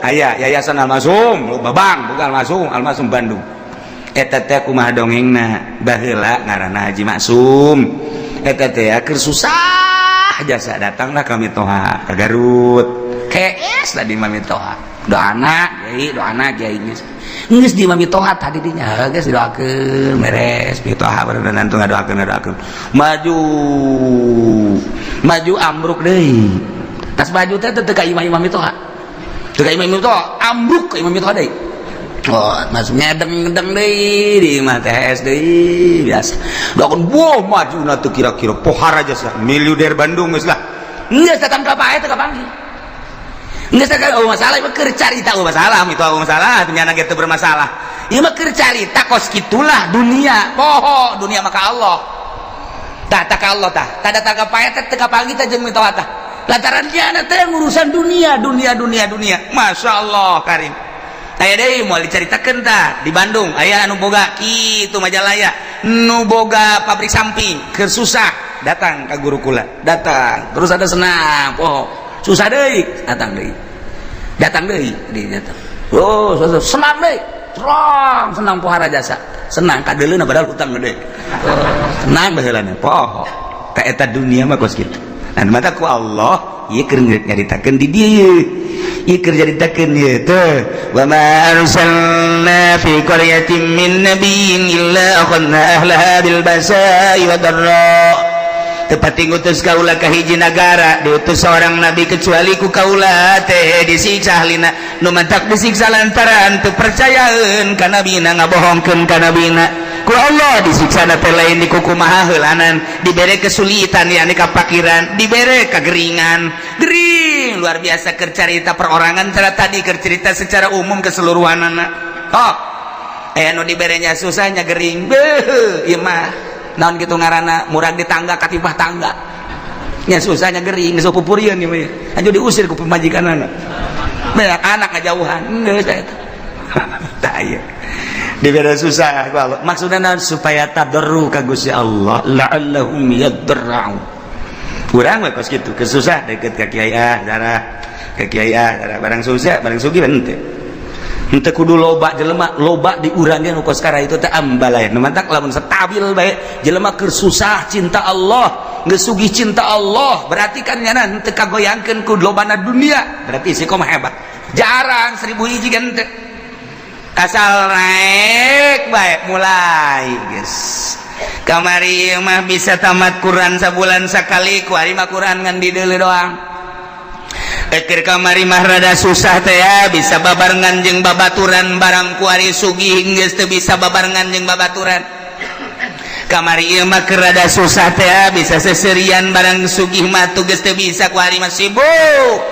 Aya yayasan Almasum, loba bang boga Almasum Bandung. Eta teh kumaha dongengna baheula ngaranna Haji Maksum. Eta teh keur susah jasa datanglah ka Mitoha ka Garut. Kees tadi Mami Toha. Doana kiai geus di Mami Toha tadi dinya geus doakeun beres Mitoha berenang tuh ngadoakeun. Maju ambruk deui. Tas maju teh teu ka Imam Mitoha. Teu ka Imam Mitoha, ambruk ka Imam Mitoha deui. Masuknya deng deui di imah TS deui biasa. Doakeun majuna teu kira-kira pohar aja sah miliuder Bandung geus lah. Geus datang ka pae teu kapanggih. Nggak sekali masalah, itu keur carita masalah, itu masalah, ternyata kita bermasalah. Ini mah keur carita kos gitulah dunia, dunia maka Allah. Tak Allah tak datang ke payah, tak pagi tak jeung mitoha tah. Lantaran nya teh urusan dunia. Masya Allah Karim. Aya deui moal dicaritakeun tah di Bandung, aya anu boga kitu Majalaya, nu boga pabrik samping, keur susah datang ka guru kula. Datang, terus ada senang, susah deui datang deui di datang senang deui terang senang pohara jasa senang kadeleuna padahal utang gede. Tenang baheulana poho ka eta dunia mah kos kitu. Nah mata ku Allah ieu keur nyaritakeun di dieu. Ieu keur nyaritakeun ieu teh wa ma arsalna fi qaryatin min nabiyyin illa akhadna ahlaha bil basa'i wad dharra. Tepati ngutus kaula ka hiji nagara diutus seorang nabi kecuali ku kaula teh disiksa halina nu mantak disiksa lantaran teu percayaeun ka nabina ngabohongkeun ka nabina ku Allah disiksa na teh lain di kumaha heulanan dibere kesulitan yakni kapakiran dibere kageringan gering luar biasa keur carita perorangan cara tadi keur cerita secara umum keseluruhanana oh aya nu diberenya susahnya gering beuh ieu mah naon gitu ngaranna murag di tangga katibah tangga nya susahnya gering geus pupurieun ieu mah anjur diusir ku pemajikanana banyak anak ngajauhan geus eta tah ieu dibere susah ku Allah maksudna naon supaya tadarru ka Gusti Allah la'allahum yadarra'u urang we kos kitu kesusah deket ka kiai darah ka kiai darah barang susah barang sugih henteu henteu kudu loba jelema loba di urang ge nu kos kara itu teh ambalayan nu mantak lamun stabil bae jelema keur susah cinta Allah geus sugih cinta Allah berarti kan nyana henteu kagoyangkeun ku lobana dunia berarti si koma hebat jarang 1000 hiji kan teh asal rek bae mulai geus kamari mah bisa tamat Quran sabulan sakali ku ari mah Quran ngan di deuleu doang Ekir kamari mah rada susah teh ya bisa babarengan jeung babaturan barang kuari sugih geus teu bisa babarengan jeung babaturan kamari ieu mah keur rada susah teh ya bisa seserian barang sugih mah tuh geus teu bisa kuari mah sibuk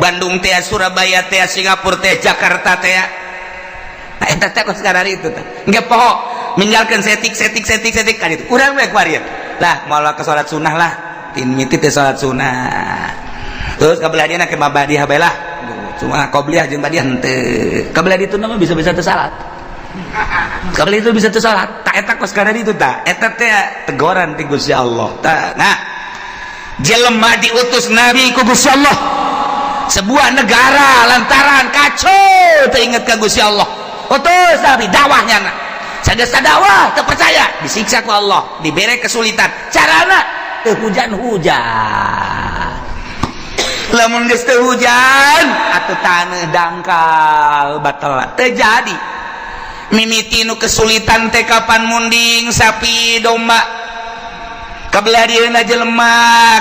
Bandung teh Surabaya teh Singapura teh Jakarta teh nah eta teh kos karari itu teh engke poho ninggalkeun setik ka ditu urang we kuari lah moal ke salat sunah lah tin miti teh salat sunah terus kabeladiana ke mabadiah bae lah cuma qobliyah jeung badiah henteu kabeladi itu mah bisa-bisa teu salat kabeladi itu bisa teu salat tak eta kos kana ditu tah eta teh teguran ti Gusti Allah tah nah jelema diutus nabi ku Gusti Allah sebuah negara lantaran kacau teu inget ka Gusti Allah utus nabi dakwahnya sagesa dakwah teu percaya disiksa ku Allah dibere kesulitan carana teu hujan-hujan lamun geus teu hujan atuh taneuh dangkal batal terjadi mimiti nu kesulitan teh kapan munding sapi domba kabelah dieuna jelema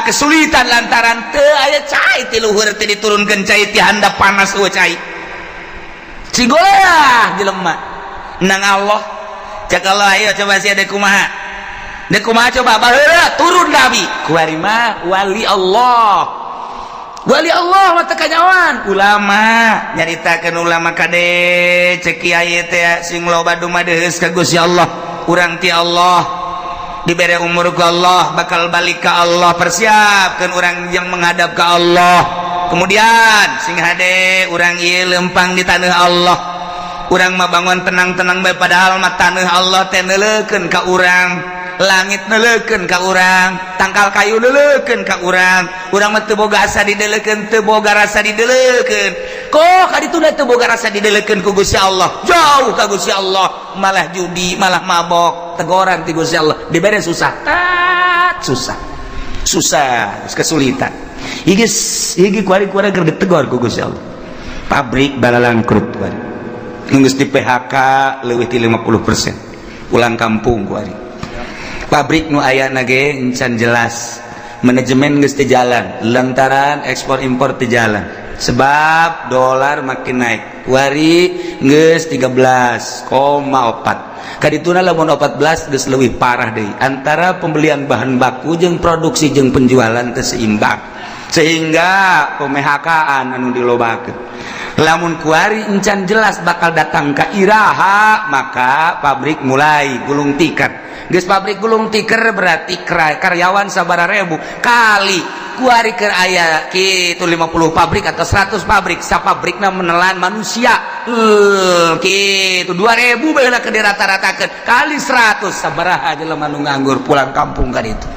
kesulitan lantaran teu aya cai ti luhur teh diturunkeun cai ti handap panas eueuh cai cigolah jelema nang Allah cak Allah ayo coba sia deuk kumaha coba baheula turun nabi kuari mah wali Allah mata kanyawan ulama nyaritakeun ulama kade cek kiai teh sing loba dumadeus ka Gusti Allah urang ti Allah dibere umur ku Allah bakal balik ka Allah persiapkeun urang yang menghadap ka Allah kemudian sing hade urang ieu lempang di taneuh Allah urang mah bangun tenang-tenang bae padahal mah taneuh Allah teh neuleukeun ka urang langit neuleukeun ka urang tangkal kayu neuleukeun ka urang mah teu boga asa dideuleukeun teu boga rasa dideuleukeun kok kaditu teu boga rasa dideuleukeun ku Gusti Allah jauh ka Gusti Allah malah judi malah mabok teguran ti Gusti Allah dibere susah kesulitan higi kuari-kuari keur ditegor ku Gusti Allah pabrik balalang krut kuari geus di PHK leuwih ti 50% pulang kampung kuari pabrik nu aya ge encan jelas manajemen geus teu jalan lantaran ekspor impor teu jalan sebab dolar makin naik kuari geus 13,4 kadituna lamun 14 geus leuwih parah deui antara pembelian bahan baku jeung produksi jeung penjualan teu seimbang sehingga PMHK-an anu dilobakeun lamun kuari encan jelas bakal datang ka iraha maka pabrik mulai gulung tikar geus pabrik gulung tikar berarti karyawan sabaraha ribu kali kuari keur aya kitu 50 pabrik atau 100 pabrik sapabrikna menelan manusia kitu 2000 baheula keur dirata-ratakeun kali 100 sabaraha jelema nu nganggur pulang kampung ka ditu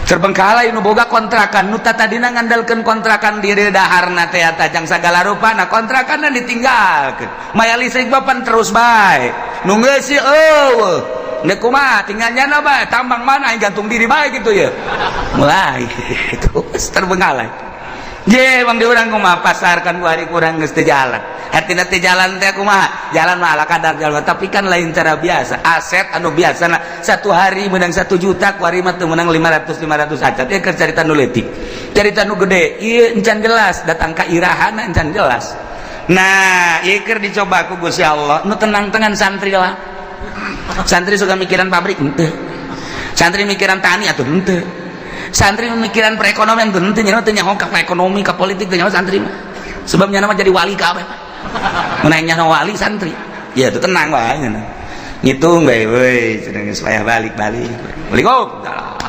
terbengkalai nu boga kontrakan nu tadina ngandalkeun kontrakan di daharna teh tajang sagala rupana kontrakanna ditinggalkeun maya listrik bapan terus bae nunggu sih nek kumaha tinggalnya apa tambang mana yang gantung diri baik gitu ya mulai itu terbengkalai je bang di urang kumaha pasarkan hari kurang geus teu jalan artina teh jalan teh kumaha jalan mah ala kadar jalan tapi kan lain cara biasa aset anu biasana 1 hari menang 1 juta ku hari mah teu menang 500 acat ya keur carita nu leutik carita nu gede ieu encan jelas datang ka irahan encan jelas nah ieu keur dicoba ku Gusti Allah nu tenang-tenang santri lah santri suka mikiran pabrik henteu santri mikiran tani atuh henteu santri mikiran perekonomian henteu nya teh nyaho ka ekonomi ka politik teh nyaho santri mah sebabnya nama jadi wali kabeh mun nya wali santri ya tuh tenang wae nya ngitung bae we cenah supaya balik-balik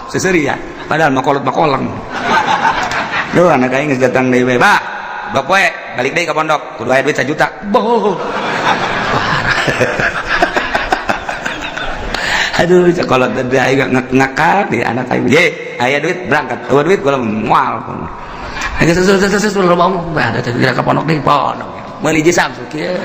seuseuh ya padahal makolot-makolang duh anak aing geus datang deui we Pak bapoe balik deui ka pondok kudu aya duit 1 juta boh aduh kalau ada ngakak di anak aing ye aya duit berangkat eueuh duit gua moal aya sesuatu lo mau ada kira ka pondok deui pondok meuli je Samsu kieu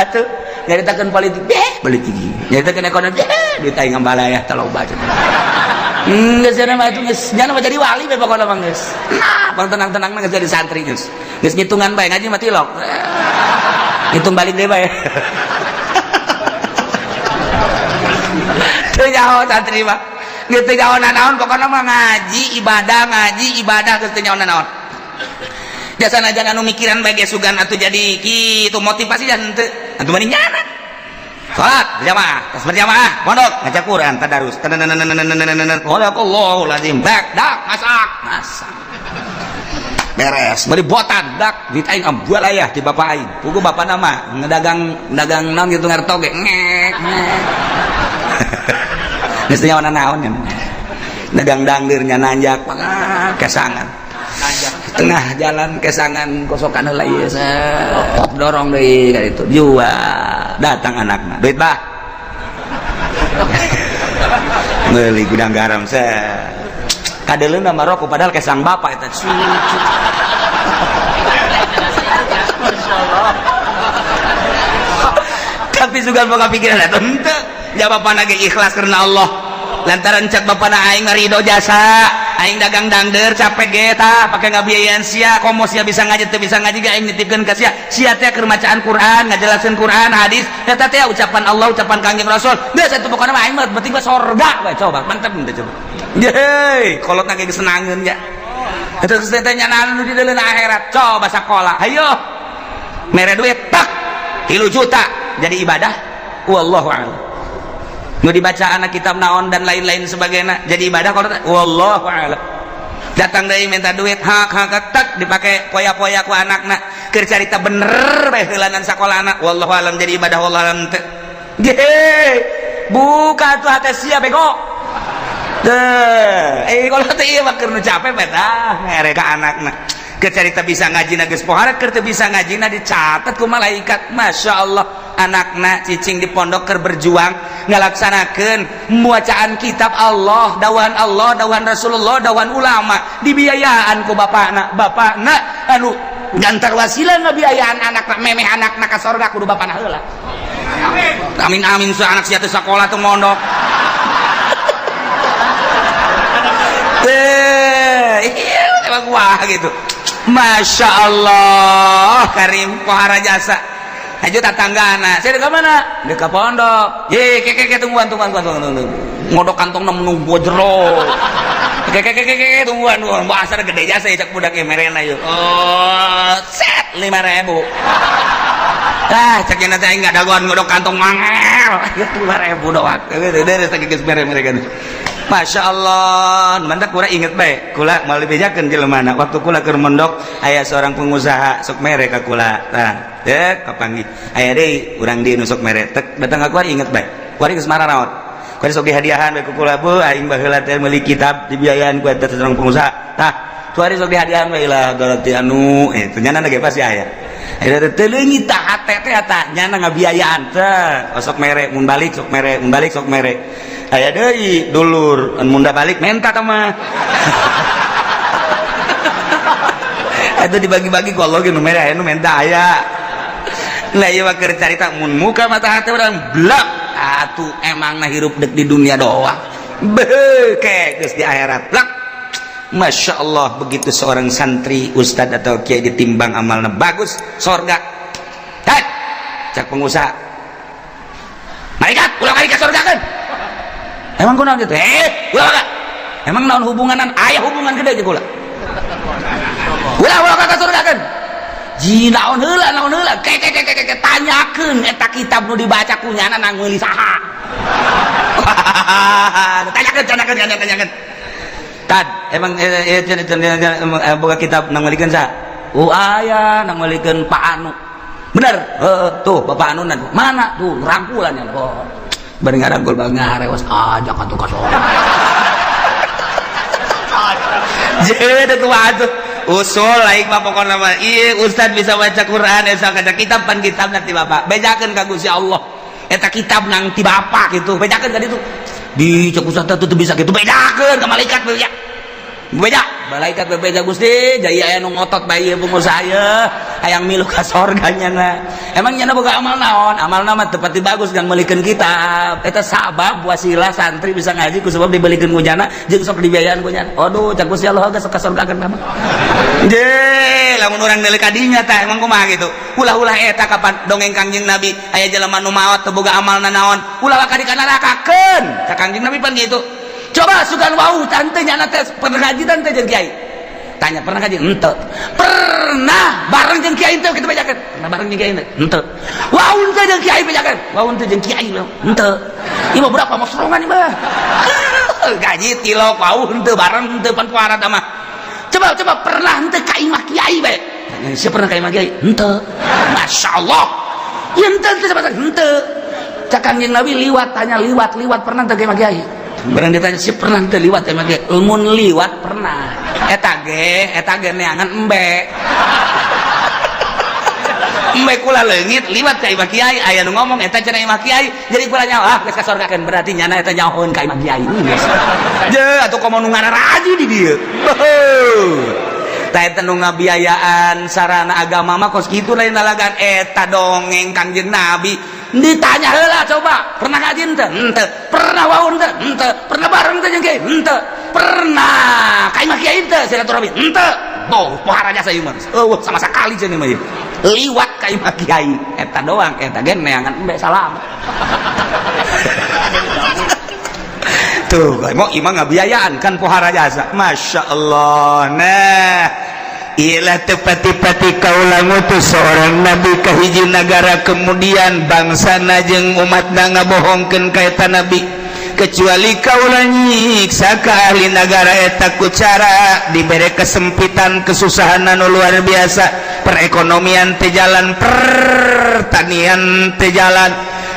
atuh nyaritakeun politik balik gigi nyaritakeun ekonomi duit aing ngambalaya taloba geus cenah mah itu geus nya mah jadi wali bae pokona mah geus nah pang tenang-tenang mah geus jadi santri geus ngitungan bae ngaji mah tilok hitung balik deh bae teu nyaho santri mah geus teu nyaho naon pokona mah ngaji ibadah geus teu nyaho naon jasana jangan anu mikiran bae ge sugan atuh jadi kitu motivasi dan henteu atuh mani nyana salat berjamaah pondok baca Quran tadarus Allahu lazim dak masak beres beri botan dak duit aing ambual aya di bapak aing pugu bapak nama ngedagang naon gitu ngartoge ngek geus teu naon nya dagang dangdeurnya nanjak kesangan tengah jalan kesangan kosokan heula ieu dorong deui ka ditu jual datang anakna duit bah meuli gudang garam kadeleuna mah rokok padahal kesang bapak eta tapi juga boga pikiran eta henteu ja bapana ge ikhlas karena Allah lantaran cek bapana aing ngarido jasa aing dagang dangdeur capek ge tah pake ngabiayaeun sia komo sia bisa ngaji teu bisa ngaji ge aing nitipkeun ka sia teh keur macaan Quran ngajelaseun Quran hadis eta teh ucapan Allah ucapan Kangjeng Rasul geus atuh pokona mah aing mah penting mah sorga we coba mantep henteu coba yeay kolotna ge senangeun ya eta teh nya nu di dalam akhirat coba sakola hayo mere duit tak 3 juta jadi ibadah wallahu a'lam nu dibaca anak kitab naon dan lain-lain sebagainya jadi ibadah kalau wallahu a'lam datang deui minta duit hak tak dipake poya-poya ku anakna keur carita bener bae heulanan sakolana wallahu a'lam jadi ibadah wallahu a'lam teu ge buka tuh hate sia bego kalau teh ieu mah keur nu capek beta ngere ka anakna keur carita bisa ngajina geus poharet keur teu bisa ngajina dicatet ku malaikat masyaallah anakna cicing di pondok keur berjuang ngalaksanakeun bacaan kitab Allah dawan Rasulullah dawan ulama dibiayaan ku bapakna anu ngantar wasilah ngabiayaan anakna memeh anakna ka sorga kudu bapana heula amin su anak sia teu sakola teu mondok iya emang wah gitu Masya Allah Karim pohara jasa aja tatanggana saya dekat mana dekat pondok ye keke tungguan ngodok kantong nunggu jero keke tungguan bahasa gede jasa cak budak merena yuk set 5.000 cak nanti aing nggak daguan ngodok kantong mangel 5.000 doang dari sakit mereka Masya Allah mantap kula inget baik kula mau bejakeun jelemana waktu kula keur mondok aya seorang pengusaha sok mere ka kula tah teh kapanggih aya deui urang di nu sok mere tek datang ka kula inget baik kula geus marah naon kula sok dihadiahan bae ku kula bu aing baheula teh meuli kitab dibiayaeun ku eta seorang pengusaha tah kula sok dihadiahan bae lah garati anu teu nyana ge pasti aya aya teh leungit tah hate teh eta nyana ngabiayaan teh sok mere mun balik sok mere aya deui dulur mun munda balik menta teh mah Itu dibagi-bagi ku Allah ge nu merah nu menta aya. Lah ieu mah keur carita mun muka mata hati urang blak atuh emangna hirup dek di dunia doang. Beuke geus di akhirat. Blak. Masya Allah, begitu seorang santri, ustad atau kiai ditimbang amalnya bagus, sorga. Hai, cak pengusaha. Malaikat, ulah kali ke sorga kan? Emang kunaon gitu? Ulah kak. Emang naon hubunganan? Ayah hubungan gede aja gula. Ulah ke sorga kan? Ji naon heula, tanyakeun eta kitab nu dibaca kunyana nang meuli saha. Tanyakeun. Tad, emang boga kitab nang malikeun sa? Aya nang malikeun Pak Anu. Bener? Tuh Bapak Anu mana? Tuh rangkulannya. Bari ngarangkul ngarewas aja ka tuh ka sore. Jadi tuh atuh usul laik mah pokona mah ieu ustad bisa baca Quran esa kaca kitab pan kitab nanti Bapak. Bejakeun ka Gusti Allah. Eta kitab nang ti Bapak gitu. Bejakeun tadi tuh. Di cek ustad teh bisa gitu. Bejakeun ka malaikat beja. Beja, malaikat bebeja Gusti, jadi aya nu ngotot bae ieu pengusaha ieu, hayang milu ka sorganya na. Emang nya boga amal naon? Amalna mah teu pati bagus gang meulikeun kitab. Eta sabab wasilah santri bisa ngaji ku sebab dibelikeun ku jana jeung sok dibiayaan ku jana. Aduh, cak Gusti Allah geus ka sorgakeun mah. Je, lamun urang neuleuh ka dinya tah emang kumaha gitu. Ulah-ulah eta kapan dongeng Kangjeng Nabi, aya jelema nu maot teu boga amalna naon. Ulah ka dikanarakakeun. Cak Kangjeng Nabi pan gitu. Coba sugan wau tante nyana teh pernah ngaji tante jeung kiai. Tanya pernah ngaji? Henteu. Pernah bareng jeung kiai teh kita bacakeun. Pernah bareng jeung kiai teh? Henteu. Wau teh jeung kiai bacakeun. Wau teh jeung kiai henteu. Ieu mah berapa mosrongan ieu mah. Gaji tilok wau henteu bareng henteu pan kuara tah mah. Coba pernah henteu ka imah kiai bae. Siapa pernah ka imah kiai? Henteu. Masyaallah. Ieu henteu teh sabaraha? Henteu. Cak Kangjeng Nabi liwat tanya liwat pernah teh ka imah kiai? Barang ditanya si pernah terliwat emang ge ilmun liwat pernah eta ge neangan embe kula leungit liwat ka imah kiai aya nu ngomong eta cenah imah kiai jadi kula nyawa geus ka sorgakeun berarti nyana eta nyahoeun ka imah kiai je atuh komo nu ngararaji di dieu tah eta nu ngabiayaan sarana agama mah kos kitu lain lalagan eta dongeng Kangjeng Nabi. Ditanya heula coba pernah ngaji henteu? Henteu. Pernah wau henteu? Henteu. Pernah bareng teh jeung kiai? Henteu. Pernah ka imah kiai henteu silaturahmi? Henteu. Tuh pohara jasa ieu mah. Sama sakali cenah mah ieu. Liwat ka imah kiai eta doang eta ge neangan embe salam. Tuh mau imah ngabiayaan kan pohara jasa. Masya Allah. Nah ialah tepati-pati kaulah ngutus seorang nabi ka hiji nagara kemudian bangsana jeung umatna ngabohongkeun ka eta nabi kecuali kaulah nyiksa ka ahli nagara eta ku cara dibere kesempitan kesusahan anu luar biasa perekonomian teh jalan pertanian teh jalan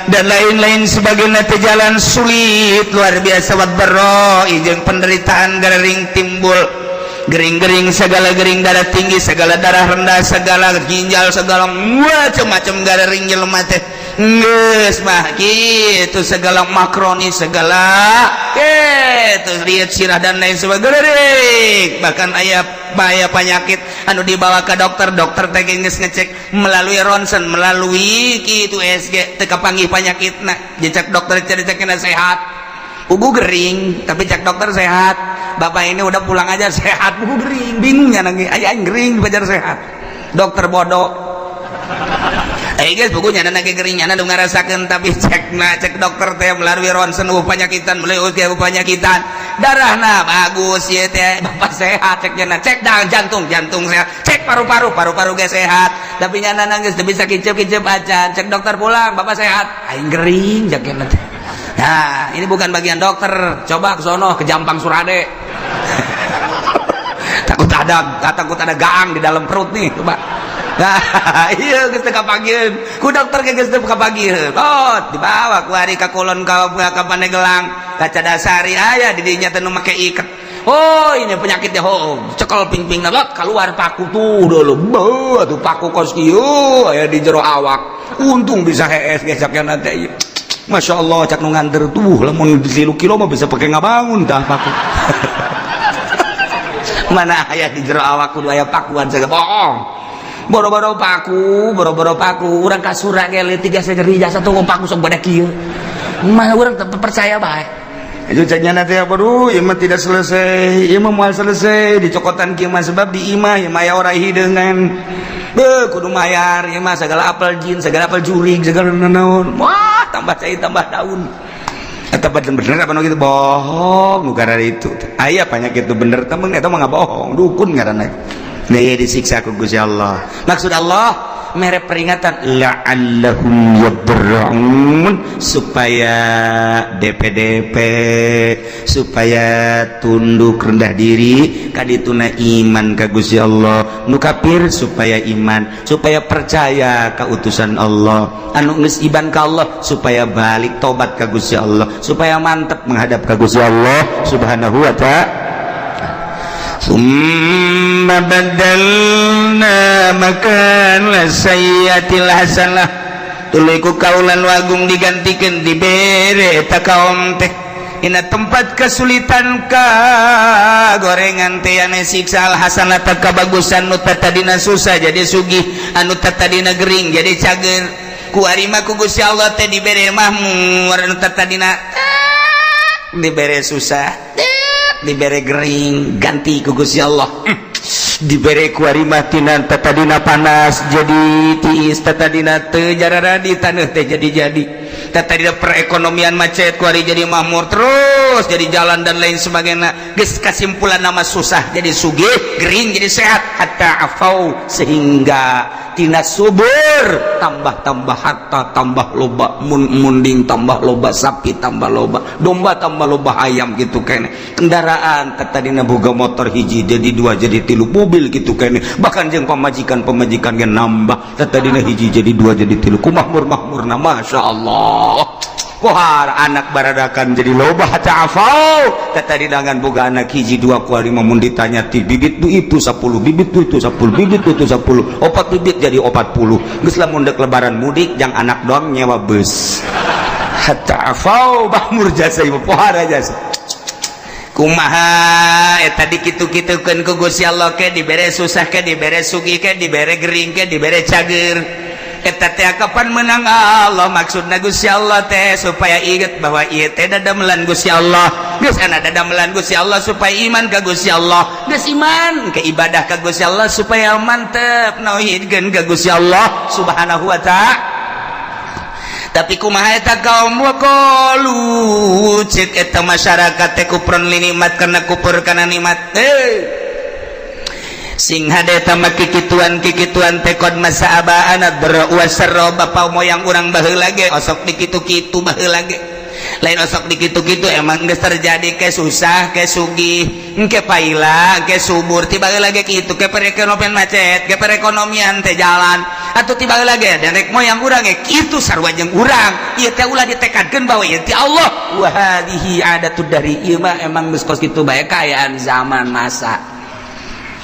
dan lain-lain sebagainya teh jalan sulit luar biasa wadbarro jeung penderitaan garering timbul gering-gering segala gering darah tinggi segala darah rendah segala ginjal segala macam-macam garering jelema teh geus mah kitu segala makroni segala kitu lihat sirah dan lain sebagainya bahkan aya penyakit anu dibawa ke dokter teh geus ngecek melalui ronsen melalui kitu SG teu kapanggih penyakitna jecak dokter cek-cekna sehat ubu gering tapi cek dokter sehat bapak ini udah pulang aja sehat buku gering bingungnya nanti ayah gering belajar sehat dokter bodoh guys bukunya nanti geringnya nanti ngerasakan tapi cek dokter teh melalui ronsen penyakitan melalui penyakitan darahna bagus ya teh bapak sehat ceknya cek jantung sehat cek paru-paru guys sehat tapi nyana nangis bisa kicep aja cek dokter pulang bapak sehat aing gering jaknya teh. Nah, ini bukan bagian dokter. Coba ke sono ke Jampang Surade. takut ada gaang di dalam perut nih, coba. Nah, iya geus teu kapagieun. Ku dokter ge geus teu kapagieun. Oh, dibawa ku ari ka kulon ka Paneglang, ka Cadasari aya di dinya teh nu make iket. Oh, ini penyakitnya cekel ping-pingna lot keluar paku tuh dulu. Atuh paku kos kieu aya di jero awak. Untung bisa hees gesakna teh. Masya Allah cak nu nganter tuh lamun 3 kilo mah bisa pakai ngabangun dah paku mana aya di jero awak kudu aya pakuan segala bohong. Boro-boro paku urang kasura ge leutik geus nyeri jasa tunggu paku sok badak kieu. Mah urang teu percaya bae. Itu canyana teh baru ieu mah tidak selesai. Ieu mah moal selesai dicokotan kieu mah sebab di imah ieu mah aya ora hideungan. Kudu mayar ieu mah segala apel jin, segala apel jurig, segala nanaon. Wah, tambah cai tambah daun. Eta bener apa nu kitu bohong nu gara itu. Aya penyakit itu bener teh eta mah ngabohong, dukun ngaranna. Nih disiksa ku Gusti Allah. Maksud Allah mere peringatan la'allahum yadra'un supaya DP supaya tunduk rendah diri kadituna iman ka Gusti Allah. Nu kafir supaya iman, supaya percaya ka utusan Allah. Anu geus iman ka Allah supaya balik tobat ka Gusti Allah, supaya mantep menghadap ka Gusti Allah Subhanahu wa ta'ala. Summa badalna makana sayyatil hasanah tuluy ku kaulan wagung digantikeun dibere eta kaum teh ina tempat kesulitan ka gorengan teh ane siksa al hasanah ta kabagusan nu tadina susah jadi sugih anu tadina gering jadi cager ku ari mah ku Gusti Allah teh dibere mahmur anu tadina dibere susah dibere gering ganti ku Gusti Allah dibere ku ari mah tina tadina panas jadi tiis tadina teu jarara di taneuh teh jadi tadina perekonomian macet ku ari jadi makmur terus jadi jalan dan lain sebagainya geus kasimpulan nama susah jadi sugih gering jadi sehat hatta afau sehingga tina subur tambah harta tambah loba munding tambah loba sapi tambah loba domba tambah loba ayam gitu kene kendaraan tadina boga motor hiji jadi dua jadi tilu mobil gitu kene bahkan jeung pamajikan ge nambah tadina hiji jadi dua jadi tilu ku makmur-makmurna masyaallah kohar anak baradakan jadi loba ta'afau tadi dengan boga anak hiji dua kuali mun ditanya ti bibit itu 10 bibit itu 10 bibit itu 10 opat bibit jadi 40 geus lamun dek lebaran mudik jang anak doang nyewa bus ta'afau bahmur jasa ieu pohara jasa kumaha eta dikitu-kitukeun ku Gusti Allah ke dibere susah ke dibere sugih ke dibere gering ke dibere cager eta teh kapan menang Allah maksudna Gusti Allah teh supaya inget bahwa ieu teh dadamelan Gusti Allah geus ana dadamelan Gusti Allah supaya iman ka Gusti Allah geus iman ke ibadah ka Gusti Allah supaya mantep nauhidkeun ka Gusti Allah Subhanahu wa ta'ala. Tapi kumaha eta kaum waqalu cek eta masyarakat teh kufrun nikmat kana kufur kana nikmat sing hade tamaki kituan tekod masa abaana berwasarro bapak moyang urang baheula ge osok dikitu-kitu baheula ge lain osok dikitu-kitu emang geus terjadi ke susah ke sugih ke paila ke subur tiba lagi kitu ke perekonomian macet ke perekonomian teh jalan atuh tiba lagi derek moyang urang ge kitu sarua jeung urang ieu teh ulah ditekadkeun bahwa ieu ti Allah wa hadhihi adatud dari ieu mah emang geus kos kitu bae kaayaan zaman masa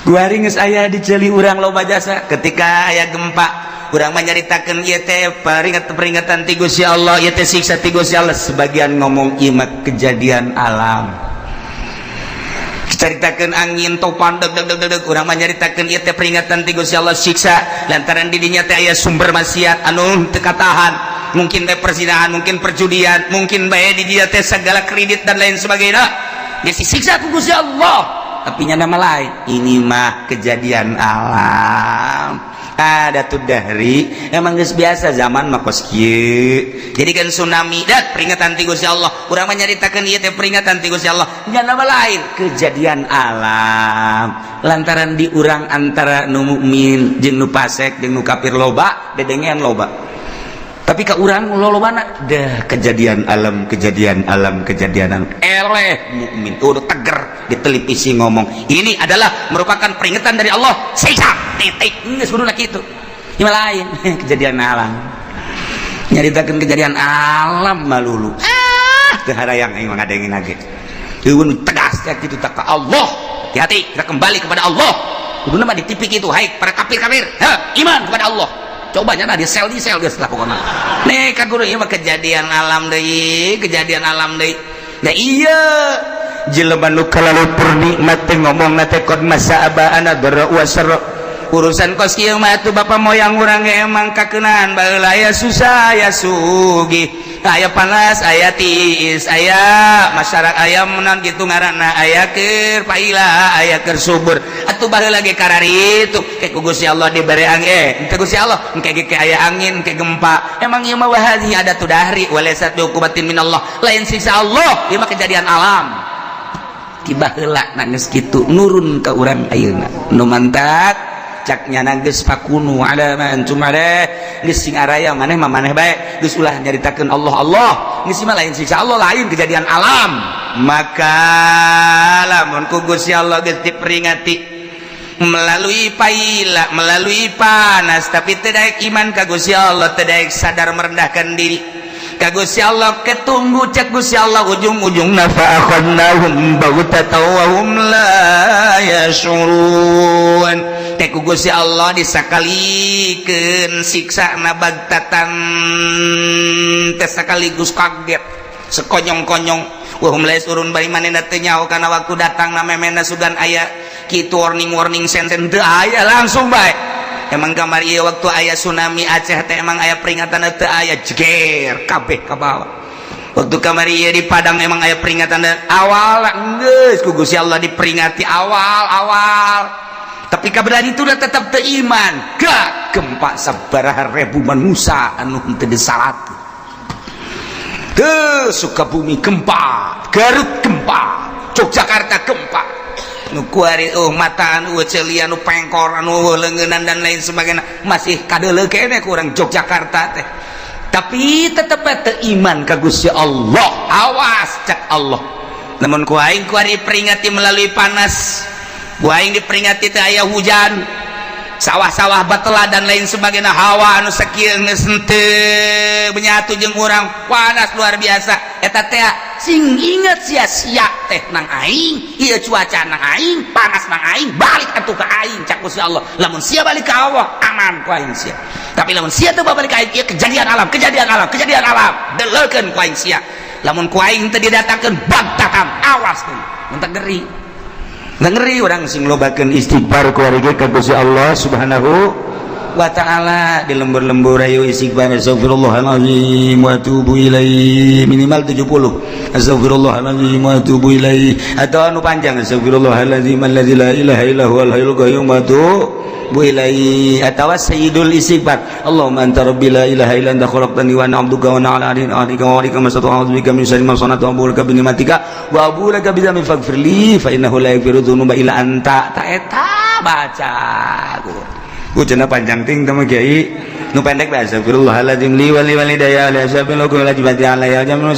gua ringes ayah diceli urang loba jasa ketika ayah gempa urang menyaritakeun ieu teh peringatan ti Gusti Allah ieu teh siksa ti Gusti Allah sebagian ngomong ieu mah kejadian alam dicaritakeun angin topan deg urang menyaritakeun ieu teh peringatan ti Gusti Allah siksa lantaran di dinya teh aya sumber maksiat anu teu katahan mungkin teh perzinahan mungkin perjudian mungkin bae di dinya teh segala kredit dan lain sebagainya disiksa ku Gusti Allah tapi nya nama lain ini mah kejadian alam ada tuh dahri emang geus biasa zaman mah kos kieu jadi kan tsunami dat peringatan ti Gusti Allah urang menyaritakeun ieu teh peringatan ti Gusti Allah nya nama lain kejadian alam lantaran di urang antara nu mukmin jeung nu fasik jeung nu kafir loba dedengean loba tapi ka urang lolobana dah kejadian alam eleh mukmin udah teger di televisi ngomong ini adalah merupakan peringatan dari Allah siksa titik geus kuduna kitu ieu lain kejadian alam nyaritakeun kejadian alam malulu teu harayang aing ngadengin lagi eueun tegas ya kitu tak ka Allah hati-hati kita kembali kepada Allah kuduna mah di TV kitu hai para kafir iman kepada Allah coba nyana di sel geus lah pokona nih kan guru ieu mah kejadian alam deui nah iya jelema nu kalalupur nikmat teh ngomongna teh qad masa'abana darra wa sarra urusan kos kieu mah atuh bapak moyang urang emang kakeunaan baheula aya susah aya sugih aya panas aya tiis aya masyarakat aya menan kitu ngaranna aya keur paila aya keur subur atuh baheula ge karari itu ke ku Gusti Allah dibere angin teh Gusti Allah engke ge aya angin ke gempa emang ieu mah wahadi ada tu dahri walaysa biuqubatin minallah lain siksa Allah ieu mah kejadian alam tiba heula na geus kitu nurun ka urang ayeuna nu mantak caknya nanggeus pakunu ada antum ada geus sing araya maneh mah maneh bae geus ulah nyaritakeun Allah geus mah lain siksa Allah lain kejadian alam maka lamun ku Gusti Allah geus diperingati melalui paila melalui panas tapi teu daek iman ka Gusti Allah teu daek sadar merendahkan diri ka Gusti Allah ketunggu cek Gusti Allah ujung-ujungna fa akhadnahum baghtatan wa hum la yashurun teh ku Gusti Allah disakalikeun siksana bagtatan teh sekaligus kaget sekonyong-konyong wa hum la yashurun bari manehna teu nyaho kana waktu datangna memena sugan aya kitu warning senten teu aya langsung bae emang kamar ieu waktu aya tsunami Aceh teh emang aya peringatan teu aya jeger kabeh ka bawah waktu kamar ieu di Padang emang aya peringatan awal geus ku Gusti Allah diperingati awal tapi kabelan itu udah tetap teu iman gak gempa sabaraha ribu manusia anu teu disalat teu Sukabumi gempa Garut gempa Yogyakarta gempa nu kuari mata anu ceulian anu pengkor anu leungeunnan dan lain sebagainya masih kadeuleu kene ku urang Yogyakarta teh tapi tetep teu iman ka Gusti Allah awas cak Allah namun ku aing kuari peringati melalui panas ku aing diperingati teh aya hujan sawah-sawah batela dan lain sebagainya hawa anu sakieu geus teu benyatu jeung urang panas luar biasa eta teh sing inget sia-sia teh nang aing ieu cuaca nang aing panas nang aing balik atuh ka aing cak Gusti Allah lamun sia balik ka Allah aman ku aing sia tapi lamun sia teu balik ka aing ieu kejadian alam deleukeun ku aing sia lamun ku aing teu didatangkeun bagtatan awas teh mun teu ngeri orang sing lobakeun istighfar keluarga ka Gusti Allah Subhanahu wa taala di lembur-lembur ayo istighfar astagfirullahalazim wa atubu ilaihi minimal 70 astagfirullahalazim wa atubu ilaihi atau anu panjang astagfirullahalazim allazi la ilaha illa huwal hayyul qayyum wa atubu ilaihi atau sayyidul istighfar Allahumma anta rabbi la ilaha illa anta khalaqtani wa ana 'abduka wa ana 'ala ahdika wa wa'dika masata'udzu bika min syarri ma sana'tu wa a'udzu bi ni'matika wa a'udzu laka bi dzambi faghfirli fa innahu la yaghfiru dzunuba illa anta ta eta baca ku cenah panjang ting teh kiai nu pendek bae astagfirullahaladzim li wa li walidayya la sabil lakum la jibati alayya jamu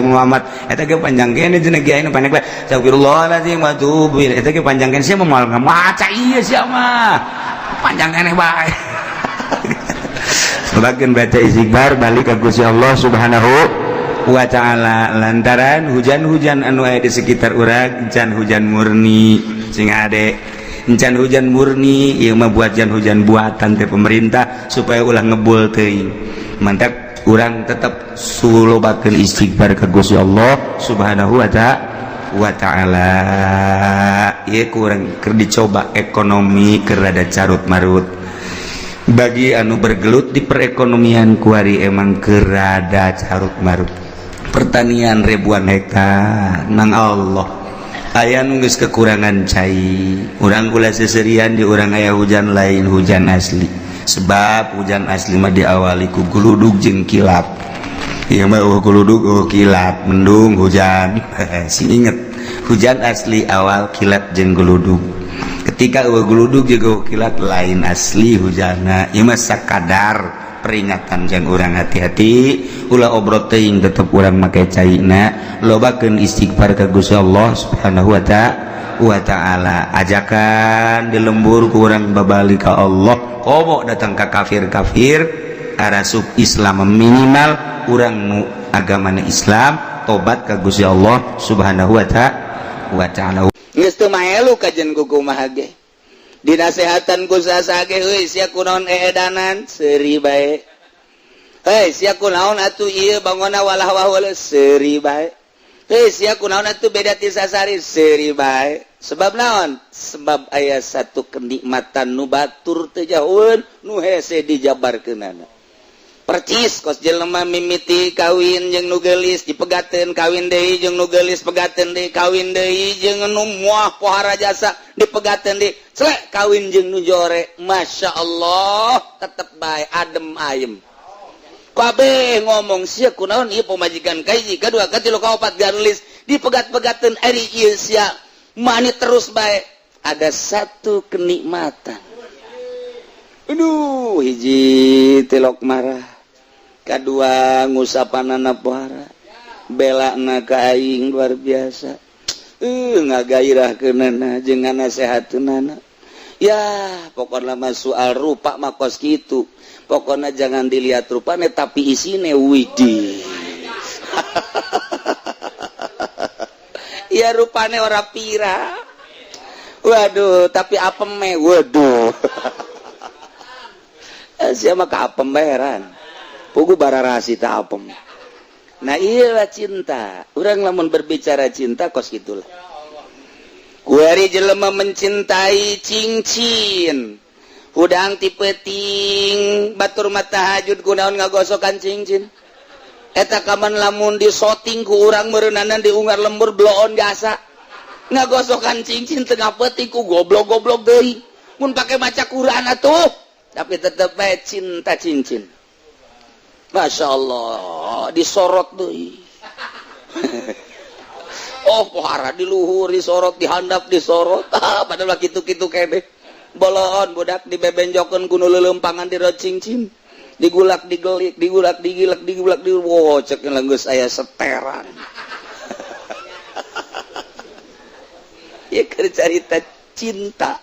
Muhammad eta ge panjang kene cenah kiai nu pendek bae astagfirullahaladzim wa tubu eta ge panjang kene sia moal ngamaca ieu sia mah panjang kene bae sebagian baca istighfar balik ka Gusti Allah Subhanahu wa taala lantaran hujan-hujan anu aya di sekitar urang encan hujan murni sing ade encan hujan murni ieu mah hujan buatan teh pemerintah supaya ulah ngebul teuing mantap urang tetep sulobakeun istighfar ka Gusti Allah Subhanahu wa taala ieu kurang keur dicoba ekonomi keur rada carut marut bagi anu bergelut di perekonomian kuari emang keur rada carut marut pertanian ribuan hektar nang Allah aya nu geus kekurangan cai urang kula seserian di urang aya hujan lain hujan asli sebab hujan asli mah diawali ku gludug jeung kilat ieu mah gludug kilat mendung hujan sing inget hujan asli awal kilat jeung gludug ketika gludug jeung kilat lain asli hujanna ieu mah sakadar peringatan jeung urang hati-hati ulah obrot teuing tetep urang make caina lobakeun istighfar ka Gusti Allah Subhanahu wa taala ajakan di lembur ku urang babalik ka Allah komo datang ka kafir-kafir arasuk Islam minimal urang nu agamana Islam tobat ka Gusti Allah Subhanahu wa taala geus teu maelu kajen ku kumaha ge dinasehatan ku sasage euy sia kunaon edanan seuri bae heuy sia kunaon atuh ieu bangona walah wahul seuri bae kunaon atuh beda ti sasari seri bae sebab naon sebab aya satu kenikmatan nu batur teu jauheun nu hese dijabarkeunana percis kos jelema mimiti kawin jeung nu geulis dipegateun kawin deui jeung nu geulis pegateun deui kawin deui jeung nu moah pohara jasa dipegateun deui celek kawin jeung nu jore masyaallah tetep bae adem ayem kabeh ngomong sia kunaon ieu pamajikan kahiji kadua katilu kaopat ganulis dipegat-pegateun ari ieu sia mani terus bae ada satu kenikmatan aduh hiji telok marah kadua ngusapanana pohara belana ka aing luar biasa ngagairahkeunana jeung nganasehateunana ya pokona mah soal rupa mah kos kitu pokoknya jangan dilihat rupanya tapi isine widih ya rupanya orang pira waduh tapi apeme waduh siapa ka apem bayaran pugu bararasi ta apem nah iya cinta orang lamun berbicara cinta kos gitulah kuari jelema mencintai cincin udang tipeting batur mata hajud kunaon ngagosokan cincin eta kaman lamun disoting ku urang meureunana diungar lembur bloon jasa ngagosokan cincin tengah peting ku goblok-goblok deui mun pake maca Quran atuh tapi tetep bae cinta cincin masyaallah disorot deui oh pohara di luhur disorot dihandap disorot padahal kitu-kitu kene bolon budak dibebenjokeun ku nu leuleumpangan di rod cincin digulak digelik digulak digilak digulak di wow cek geus aya seteran ieu keur carita cinta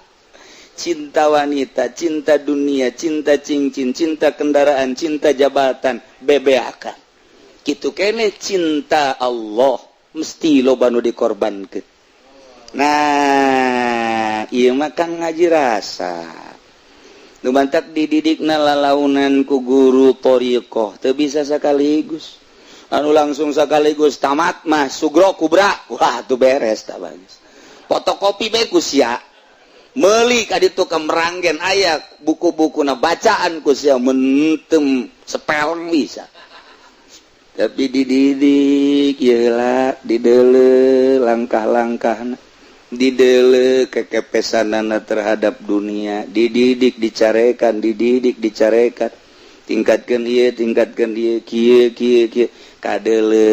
cinta wanita cinta dunia cinta cincin cinta kendaraan cinta jabatan bebeakan kitu kene cinta Allah mesti loba nu dikorbankeun nah iya makan ngaji rasa nu bantak dididikna lalaunan ku guru thariqah teu bisa sakaligus anu langsung sakaligus tamat mah sugro kubra wah tuh beres tah bagus fotokopi bae ku sia meuli ka ditu ka meranggen aya buku-bukuna bacaan ku sia mentem sepeleng bisa tapi dididik ieu lah dideuleu langkah-langkahna didele kekepesanana terhadap dunia dididik dicarekan tingkatkeun ieu kieu kadele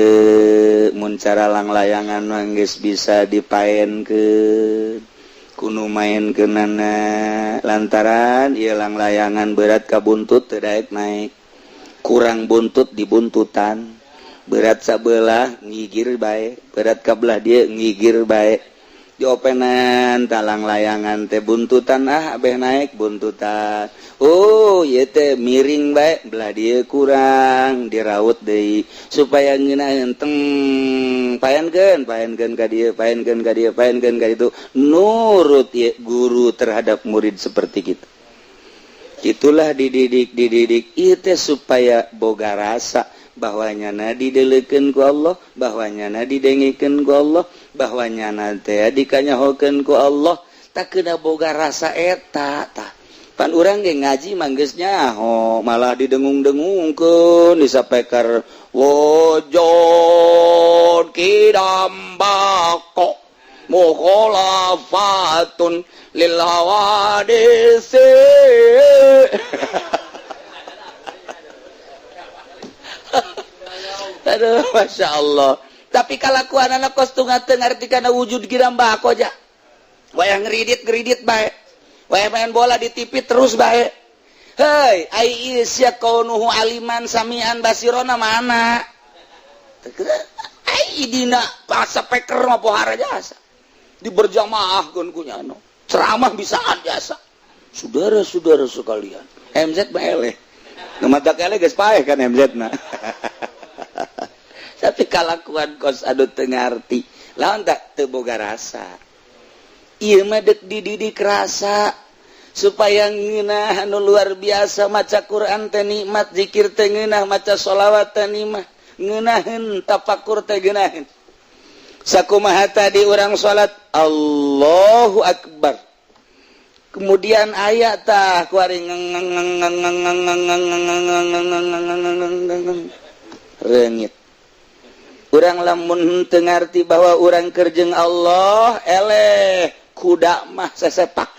mun cara langlayangan mah geus bisa dipaenkeun kudu maenkeunana lantaran ieu langlayangan berat ka buntut teu daek naik kurang buntut dibuntutan berat sabelah ngigir bae berat ka belah dieu ngigir bae diopenan talang layangan teh buntutan abeh naik buntutan oh ieu teh miring bae belah dieu kurang diraut deui supaya ngeunaheun teng paenkeun ka dieu nurut ieu guru terhadap murid seperti kitu itulah dididik ieu teh supaya boga rasa bahwanyana didelekeun ku Allah bahwanyana didengikeun ku Allah bahwanyana teh dikanyahokeun ku Allah tak kena boga rasa eta tah pan urang ge ngaji mah geus nyaho malah didengung-dengungkeun disapekar wujud kidambako mukhalafatun lil hawadisi aduh masya Allah tapi kalakuan anak kos tungateun ngartikeun wujud kirambako aja wayang ngeridit bae wayang main bola di TV terus bae hei ai isya kaunuhu aliman samian basirona mana ai dina pasapeker mah pohara jasa diberjamaahkeun ku nyano ceramah bisaan jasa saudara-saudara sekalian MZ mah eleh nu mata eleh geus paeh kan MZ na tapi kalakuan kos adu teu ngarti lawan tak teu boga rasa ieu mah dek dididik rasa supaya ngeunah anu luar biasa maca Quran teh nikmat zikir teh ngeunah maca sholawat teh nikmat ngeunaheun tafakur teh geunaheun sakumaha tadi urang salat Allahu akbar kemudian ayat tah kuari reungit urang lamun teu ngarti bahwa urang kerjeng Allah eleh kuda mah sesepak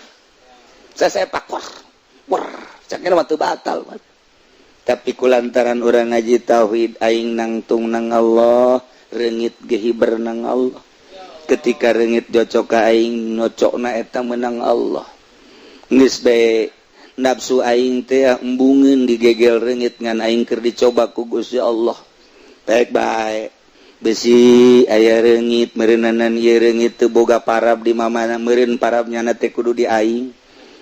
war cakna mah teu batal tapi kulantaran urang ngaji tauhid aing nangtung nang Allah reungit ge hiber nang Allah ketika reungit cocok ka aing nocokna eta menang Allah geus bae nafsu aing teh embungeun digegel reungit ngan aing keur dicoba ku Gusti Allah baik-baik besi aya reungit meureunanan ieu reungit teu boga parab di mamana meureun parabnya teh kudu di aing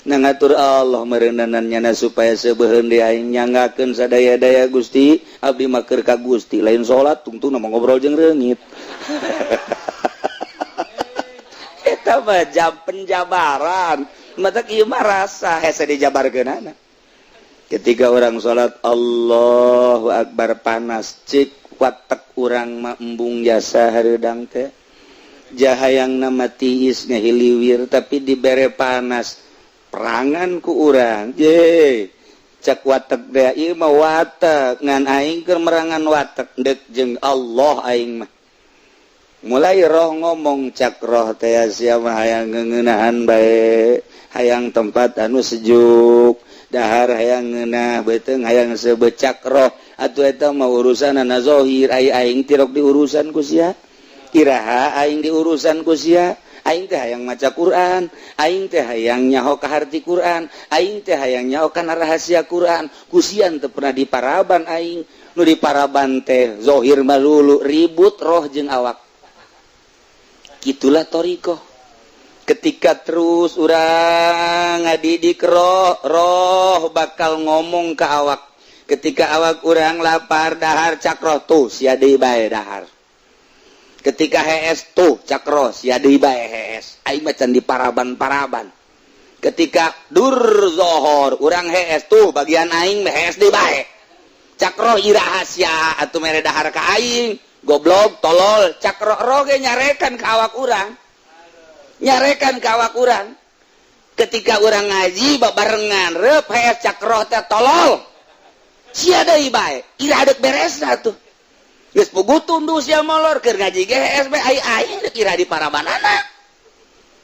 nangatur Allah mereunanannyana supaya sebeuheun di aing nyanggakeun sadaya-daya Gusti abdi mah keur ka Gusti lain salat tungtungna ngobrol jeung reungit eta mah jam penjabaran matak ieu mah rasa hese dijabarkeunana ketika orang salat Allahu akbar panas cik watek urang mah embung jasa hareudang teh jahayangna mah tiis ngahiliwir tapi dibere panas perangan ku urang je cak watek dea ieu mah watek ngan aing keur merangan watek deuk jeung Allah aing mah mulai roh ngomong cak roh teh sia mah hayang ngeuneunahan bae hayang tempat anu sejuk dahar hayang ngeunah beuteung hayang sebecak roh atuh eta mah urusanna zahir aing tirok diurusan ku sia iraha aing diurusan ku sia aing teh hayang maca Quran aing teh hayang nyaho ka harti Quran aing teh hayang nyaho kana rahasia Quran kusian teu pernah diparaban aing nu diparaban teh zahir malulu ribut roh jeung awak kitulah thariqah ketika terus urang ngadidik roh bakal ngomong ke awak ketika awak urang lapar dahar cakroh tuh sia deui bae dahar ketika hees tuh cakroh sia deui bae hees aing mah can diparaban-paraban ketika dur zohor urang hees tuh bagian aing mah hees deui bae cakroh iraha sia atuh mere dahar ka aing goblok tolol cakroh roge nyarekan ka awak urang ketika urang ngaji babarengan reup hees cakroh teh tolol sia deui bae ira deuk beresna tuh geus puguh tunduh sia molor keur ngaji ge hees bae aing deuk ira diparabanana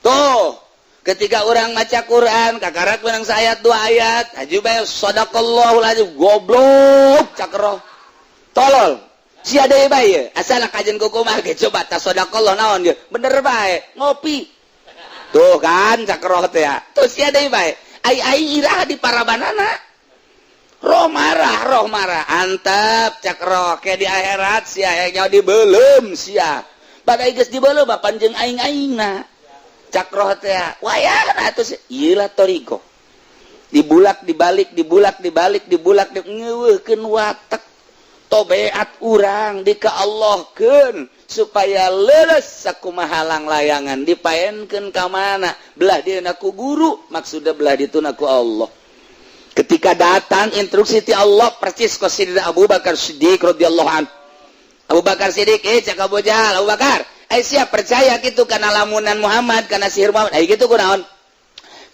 tuh ketika urang maca Quran kakarak menang sayat 2 ayat aju bae sadaqallahul azim goblok cakroh tolol sia deui bae asal kajen kukumah ge coba ta sadaqallah naon ge bener bae ngopi tuh kan cakroh teh ya tuh sia deui bae ai iraha di parabanana roh marah antap cakroh ke di akhirat sia nya dibeulem sia bagai geus dibeulem panjeung aing-aingna cakroh teh ya wayahna atuh ieu lah thariqah dibulak dibalik ngeuweuhkeun watek tobeat urang dikaallahkeun supaya leres sakumaha halang layangan dipaenkeun ka mana belah dieuna ku guru maksudna belah dituna ku Allah ketika datang instruksi ti Allah persis ku Sayyidina Abu Bakar Siddiq radhiyallahu anhu Abu Bakar Siddiq cak Abu Jahal Abu Bakar siap percaya kitu kana lamunan Muhammad kana sihir Muhammad kitu kunaon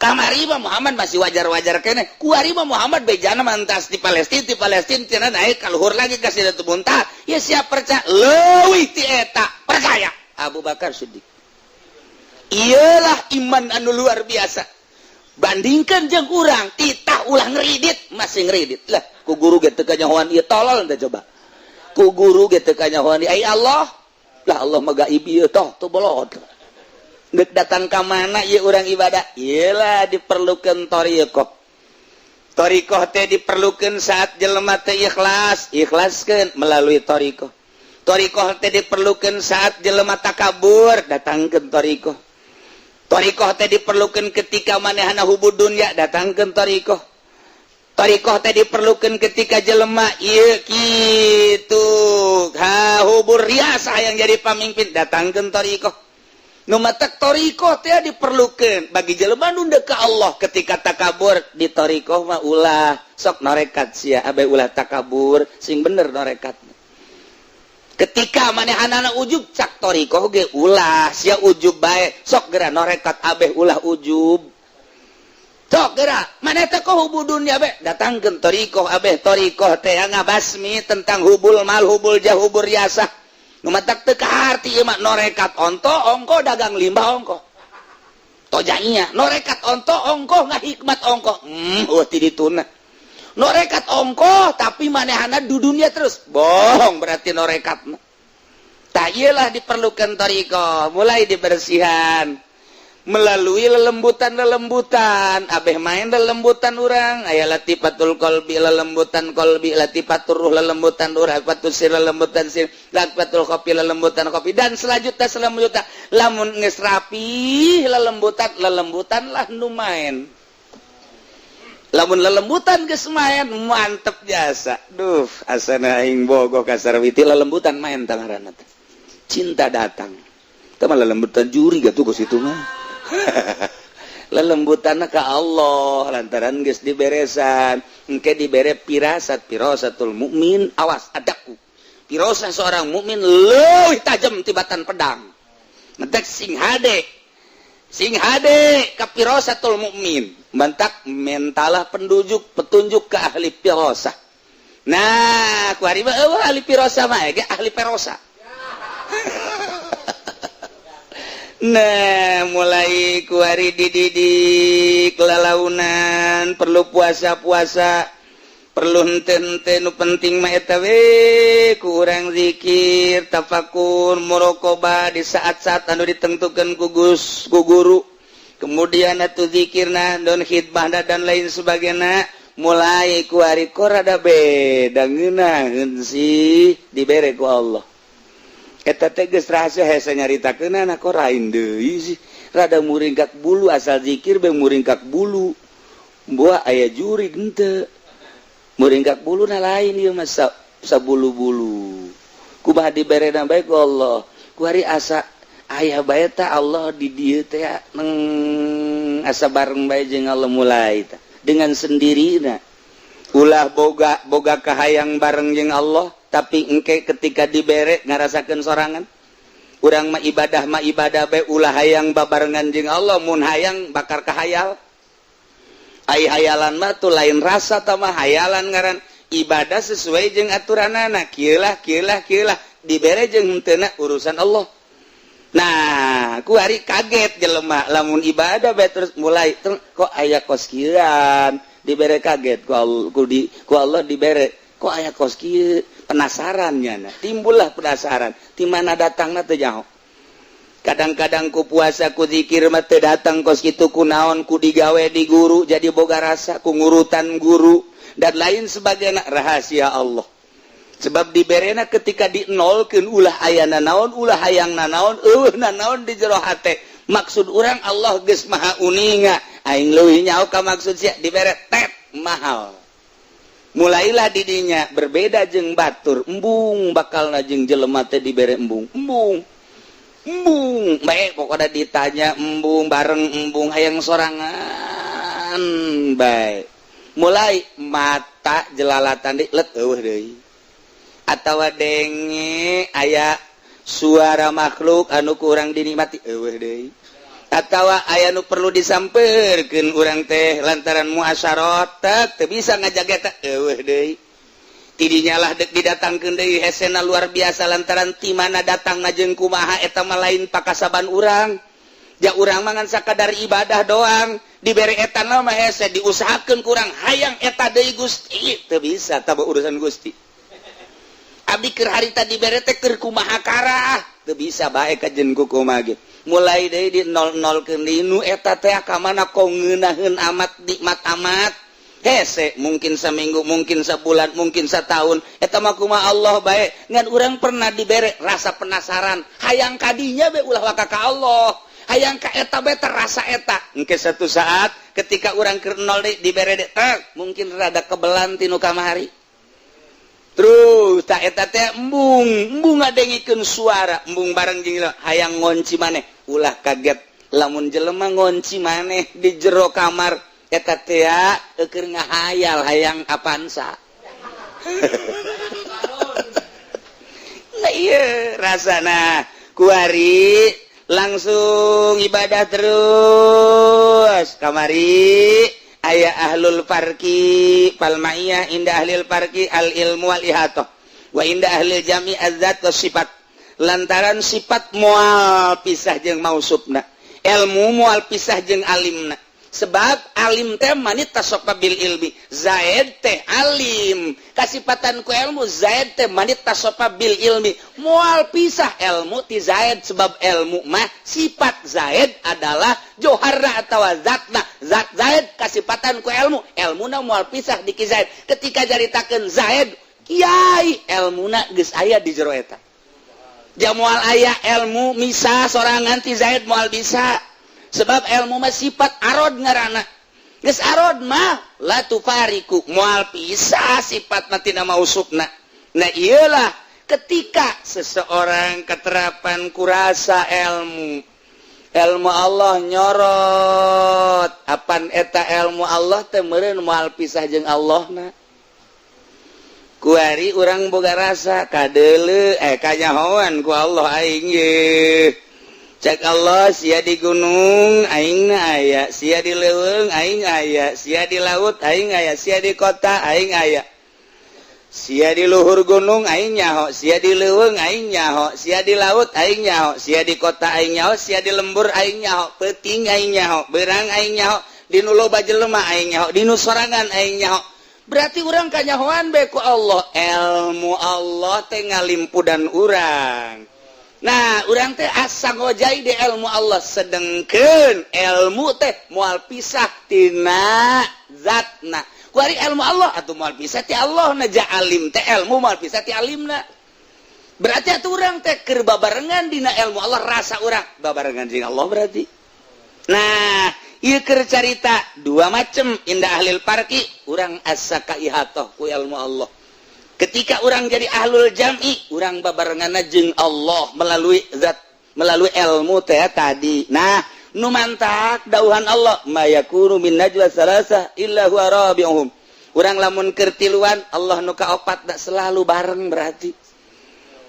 kamari mah Muhammad masih wajar-wajar kene kuari mah Muhammad bejana mantas di Palestina cenah naik ka luhur lagi ka Sidratul Muntaha ya siap percaya leuwih ti eta percaya Abu Bakar Siddiq iyalah iman anu luar biasa bandingkan jeung urang titah ulah ngridit masih ngridit lah ku guru ge teu kanyahoan ieu tolol teh coba ku guru ge teu kanyahoan ai Allah lah Allah mah gaib ieu toh teu bolot dek datang ke mana ya orang ibadah iyalah diperlukan thariqah teh diperlukan saat jelema teh ikhlaskeun melalui thariqah teh diperlukan saat jelema takabur datangkeun thariqah teh diperlukan ketika manehna hubud dunya datangkeun thariqah teh diperlukan ketika jelema ieu kitu hubur riasah yang jadi pamimpin datangkeun thariqah nu matak thariqah teh diperlukeun bagi jelema nu deuk ka Allah ketika takabur di thariqah mah ulah sok norekat sia abe ulah takabur sing bener norekatna ketika manehana ujub cak torikoh ge ulah sia ujub bae sok geura norekat abeh ulah ujub sok geura maneh teh ko hubul dunya be datangkeun torikoh abeh torikoh teh ngabasmi tentang hubul mal hubul jah hubul riasah nu matak teu kaharti ieu mah norekat onto ongko dagang limbah ongko tojanya norekat onto ongko ngahikmat ongko ti dituna norekat ongko tapi manehana di dunia terus bohong berarti norekat tak iyalah diperlukan toriko mulai dibersihan melalui lelembutan abeh main lelembutan orang aya latifatul qalbi lelembutan qalbi latifatur ruh lelembutan ruh latifatul sir lelembutan sir latifatul kopi lelembutan kopi dan selanjutnya lamun geus rapi lelembutan lah nu main lamun lelembutan geus main mantep jasa duh asana aing bogoh ka Sarwiti lelembutan main tangarana teh cinta datang teh mah lelembutan juri gatuh ku situ mah lelembutanna ka Allah lantaran geus diberesan engke dibere pirasatul mukmin awas adaku pirasa seorang mukmin leuwih tajam tibatan pedang mentek sing hade ka pirasatul mukmin mantak mentalah petunjuk ke ahli pirasa nah ku hari mah ahli pirasa mah ge ahli perosa nah mulai ku hari dididik lalaunan perlu puasa perlu henteu nu penting mah eta we ku urang zikir tafakur muraqabah di saat-saat anu ditentukeun ku guru kemudian atuh zikirna don khidmah dan lain sebagainya mulai ku hari ko rada beda ngeunaheun sih dibere ku Allah eta teh geus rahasia hese nyaritakeunana kok rain deui sih rada muringkak bulu asal zikir be muringkak bulu buah aya juri henteu muringkak buluna lain ieu mah sabulu-bulu kumaha diberena bae ku Allah ku hari asa aya bae teh Allah di dieu teh asa bareng bae jeung Allah mulai teh dengan sendirina ulah boga kahayang bareng jeung Allah tapi engke ketika dibere ngarasakeun sorangan urang mah ibadah bae ulah hayang babarengan jeung Allah mun hayang bakar kahayal ai hayalan mah tuh lain rasa tah mah hayalan ngaran ibadah sesuai jeung aturanana kieu lah dibere jeung henteu urusan Allah nah ku hari kaget jelema lamun ibadah bae terus mulai kok aya kos kieuan dibere kaget ku Allah dibere kok aya kos kieu penasarannya nah timbullah penasaran di mana datangna teu nyaho kadang-kadang ku puasa ku zikir mah teu datang kos kitu ku naon ku digawe di guru jadi boga rasa ku ngurutan guru dan lain sebagainya rahasia Allah sebab diberena ketika dinolkeun ulah ayana naon ulah hayangna naon naon di jero hate maksud urang Allah geus maha uninga aing leuwih nyaho ka maksud sia dibere tet mahal mulailah didinya berbeda jeung batur embung bakalna jeung jelema teh dibere embung bae pokoknya ditanya embung bareng embung hayang sorangan bae mulai mata jelalatan di let eueuh deui atawa denge aya suara makhluk anu kurang dinikmati eueuh deui atawa aya nu perlu disampeurkeun urang teh lantaran muasyarat teu bisa ngajaga eta eueuh deui tidinya lah didatangkeun deui hesena luar biasa lantaran ti mana datangna jeung kumaha eta mah lain pakasaban urang ja urang mah ngan sakadar ibadah doang dibere eta mah hese diusahakeun kurang hayang eta deui Gusti teu bisa tah urusan Gusti abdi keur harita dibere teh keur kumaha karah teu bisa bae kajen ku kumaha ge mulai deui di nol-nolkeun deui nu eta teh ka mana kok ngeunaheun amat nikmat amat hese mungkin seminggu mungkin sebulan mungkin setahun eta mah kumaha Allah bae ngan urang pernah dibere rasa penasaran hayang kadinya be ulah waka ka Allah hayang ka eta bae terasa eta engke satu saat ketika urang keur nol dibere mungkin rada kebelan tinu kamari terus tak eta teh embung ngadengikeun suara embung bareng jeung hayang ngonci maneh ulah kaget lamun jelema ngonci maneh di jero kamar eta teh keur ngahayal hayang apansa iya rasana kuari langsung ibadah terus kamari aya ahlul farqi palmaiyah inda ahlil farqi al ilmu wal ihatah wa inda ahlil jami azat was sifat lantaran sifat moal pisah jeung mausubna ilmu moal pisah jeung alimna sebab alim teh manit tasopa bil ilmi zaid teh alim kasipatan ku ilmu zaid teh manit tasopa bil ilmi moal pisah ilmu ti zaid sebab ilmu mah sifat zaid adalah joharna atawa zatna zat zaid kasipatan ku ilmuna moal pisah di ki zaid ketika jaritakeun zaid kiai ilmuna geus aya di jero eta dia moal aya ilmu misa sorangan ti zaid moal bisa sebab ilmu mah sifat arod ngaranna geus arod mah la tufariku moal pisah sifat tina mausubna nah iyalah ketika seseorang keterapan kurasa ilmu Allah nyorot apan eta ilmu Allah teh meureun moal pisah jeung Allahna kuari urang boga rasa kadeuleu kanyahoan ku Allah aing ye cek Allah sia di gunung aingna aya sia di leuweung aing aya sia di laut aing aya sia di kota aing aya sia di luhur gunung aing nyaho sia di leuweung aing nyaho sia di laut aing nyaho sia di kota aing nyaho sia di lembur aing nyaho peuting aing nyaho beurang aing nyaho di nu loba jelema aing nyaho di nu sorangan aing nyaho berarti urang kanyahoan bae ku Allah ilmu Allah teh ngalimpudan urang. Nah, urang teh asa ngojai di ilmu Allah sedengkeun ilmu teh moal pisah tina zatna. Kuari ilmu Allah atuh moal pisah ti Allah na ja alim teh ilmu moal pisah ti alimna. Berarti atuh urang teh keur babarengan dina ilmu Allah rasa urang babarengan jeung Allah berarti. Nah, ieu keur carita dua macem indah ahlil parki urang asa ka ihatah ku ilmu Allah. Ketika orang jadi ahlul jam'i, orang babarenganna jeung Allah melalui zat, melalui ilmu teh tadi. Nah, nu mantak dauhan Allah, ma yakunu min najwa salasa illa huwa rabi'uhum. Urang lamun keur tiluan, Allah nu kaopat da selalu bareng berarti.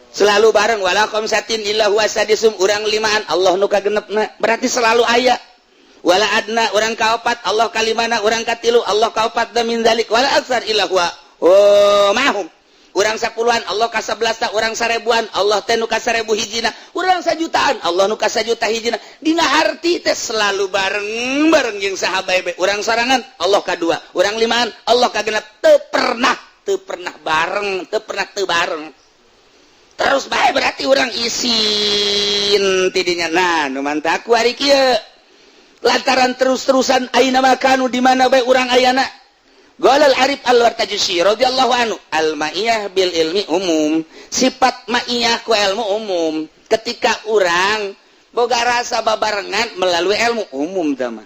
Selalu bareng wala khamsatin illa huwa sadisum, urang limaan Allah nu kagenepna, berarti selalu aya. Wala adna urang kaopat, Allah kalimana, urang katilu, Allah kaopat da min zalik, wala aksar illa huwa mahum. Urang 10-an Allah ka 11, urang 1000-an Allah teh nu ka 1000 hijina, urang 1 jutaan Allah nu ka 1 juta hijina. Dina harti teh selalu bareng jeung sahabat. Urang sorangan Allah ka 2, urang 5-an Allah ka 6, teu pernah bareng, teu pernah teu bareng. Terus bae berarti urang isin tidinya. Nah, nu mantap ku ari kieu. Lantaran terus-terusan aina makanu di mana bae urang ayana. Qala al-Arif al-Wartajusi radhiyallahu anhu al-ma'iyah bil ilmi umum sifat ma'iyah ku ilmu umum ketika urang boga rasa babarengan melalui ilmu umum teh mah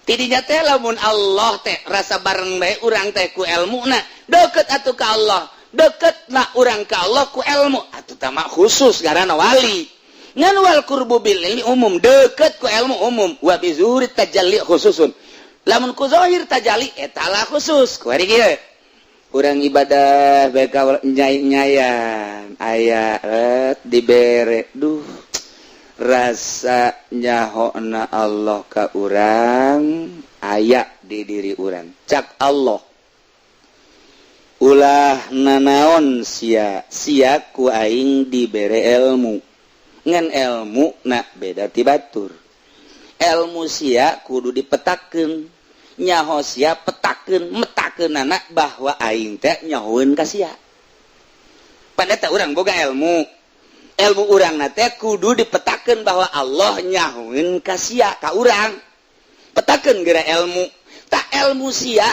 tidinya teh lamun Allah teh rasa bareng bae urang teh ku ilmuna deukeut atuh ka Allah deuketna urang ka Allah ku ilmu atuh teh mah khusus garana wali ngan wal qurbu bil ilmi umum deukeut ku ilmu umum wa bi zuhuri tajalli khususun lamun ku zahir tajalli eta lah khusus kuari kieu urang ibadah bae ka nyayan aya dibere duh rasa nyahona Allah ka urang aya di diri urang cak Allah ulah nanaon sia ku aing dibere ilmu ngan ilmu na beda ti batur ilmu sia kudu dipetakeun nyaho sia petakeun metakeunana bahwa aing teh nyahoeun ka sia pada teh urang boga ilmu urang teh kudu dipetakeun bahwa Allah nyahoeun ka sia ka urang petakeun geura ilmu tak ilmu sia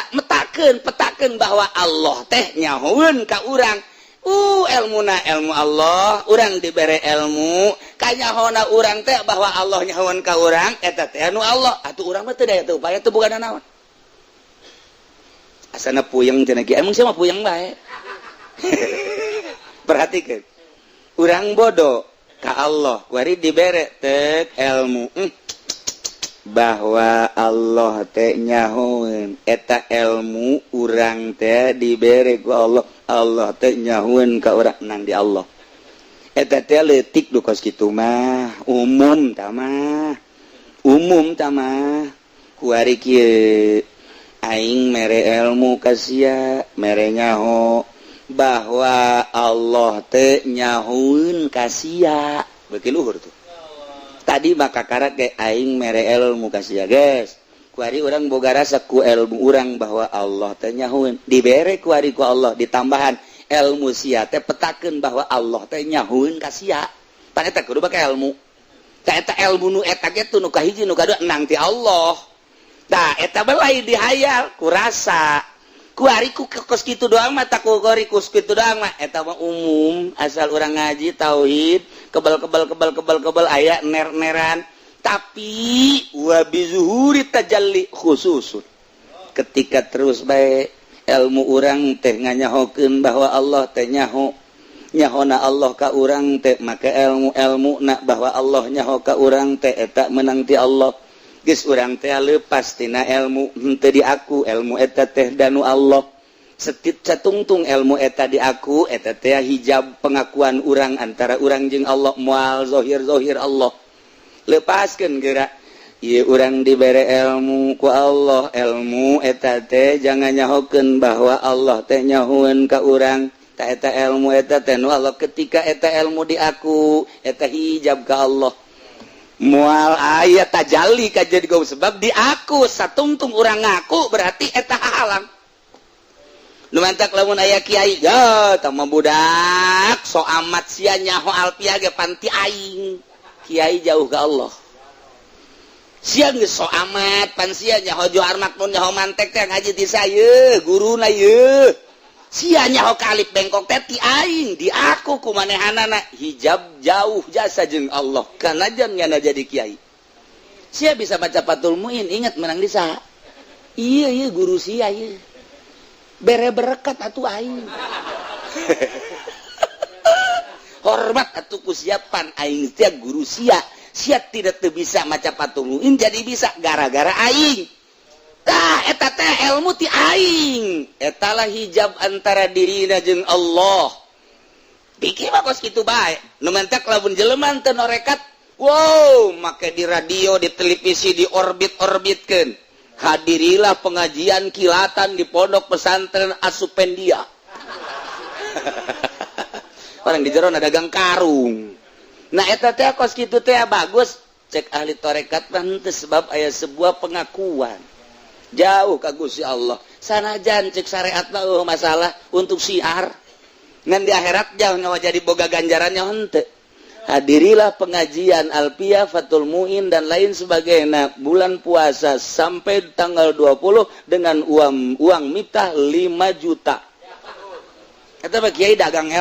petakeun bahwa Allah teh nyahoeun ka urang ilmuna ilmu Allah urang dibere ilmu kanyahona urang teh bahwa Allah nyahoeun ka urang eta teh anu Allah atuh urang mah teu daya teu upaya teu boga naon asana puyeng cenah kieu emang sia mah puyeng bae perhatikeun urang bodoh ka Allah kuari dibere teh ilmu bahwa Allah teh nyahoeun eta ilmu urang teh dibere ku Allah Allah teh nyahoeun ka urang nang di Allah eta teh leutik du kos kitu mah umum tamah kuari kieu aing mere ilmu kasia mere nyaho bahwa Allah teh nyahueun kasia beuki luhur tuh tadi maka karak ge aing mere ilmu kasia guys kuari urang boga rasa ku ilmu urang bahwa Allah teh nyahueun dibere kuari ku Allah ditambahan ilmu sia teh petakeun bahwa Allah teh nyahueun kasia pan eta kudu bake ilmu tah eta ilmu nu eta ge tu nu kahiji nu kadua enang ti Allah tah eta belai dihayal ku rasa ku ari ku kos kitu doang mah tak ku ari kus kitu doang mah eta mah umum asal urang ngaji tauhid kebal aya ner-neran tapi wa bizuhuri tajalli khususun ketika terus bae ilmu urang teh nganyahokeun bahwa Allah teh nyahona Allah ka urang teh maka ilmu na bahwa Allah nyaho ka urang teh eta menang ti Allah geus urang teh leupas tina ilmu henteu di aku ilmu eta teh danu Allah setit catungtung ilmu eta di aku eta teh hijab pengakuan urang antara urang jeung Allah moal zahir Allah lepaskeun geura ieu urang dibere ilmu ku Allah ilmu eta teh jangan nyahokeun bahwa Allah teh nyahueun ka urang ta eta ilmu eta teh nu Allah ketika eta ilmu di aku eta hijab ka Allah mual aya tajalli ka jadi gau sebab di aku satungtung urang ngaku berarti eta halang nu mantak lamun aya kiai ya tah mah budak so amat sia nyaho alfiah ge panti aing kiai jauh ka Allah sia geus so amat pan sia nyaho Johar Makmun nyaho mantek teh ngaji ti saeu guruna ieu sia nyaho kalip bengkok teh ti aing di aku kumanehanana hijab jauh jasa jeung Allah kanajan nyana jadi kiai sia bisa baca Fathul Muin ingat menang di saha ieu guru sia ieu bere berkat atuh aing hormat atuh ku siapan aing teh guru sia tidak teu bisa maca Fathul Muin jadi bisa gara-gara aing tah eta teh ilmu ti aing eta lah hijab antara dirina jeung Allah pikir mah kos kitu bae nu mentek lamun jelema teu norekat wow make di radio di televisi di orbitkeun hadirilah pengajian kilatan di pondok pesantren Asupendia orang di jero dagang karung nah eta teh kos kitu teh bagus cek ahli tarekat mah henteu sebab aya sebuah pengakuan jauh ka Gusti Allah sanajan cek syariat mah masalah untuk syiar ngan di akhirat jauh nyawa jadi boga ganjarannya henteu hadirilah pengajian alfiah Fathul Muin dan lain sebagainya bulan puasa sampai tanggal 20 dengan uang mitah 5 juta eta mah kiai dagang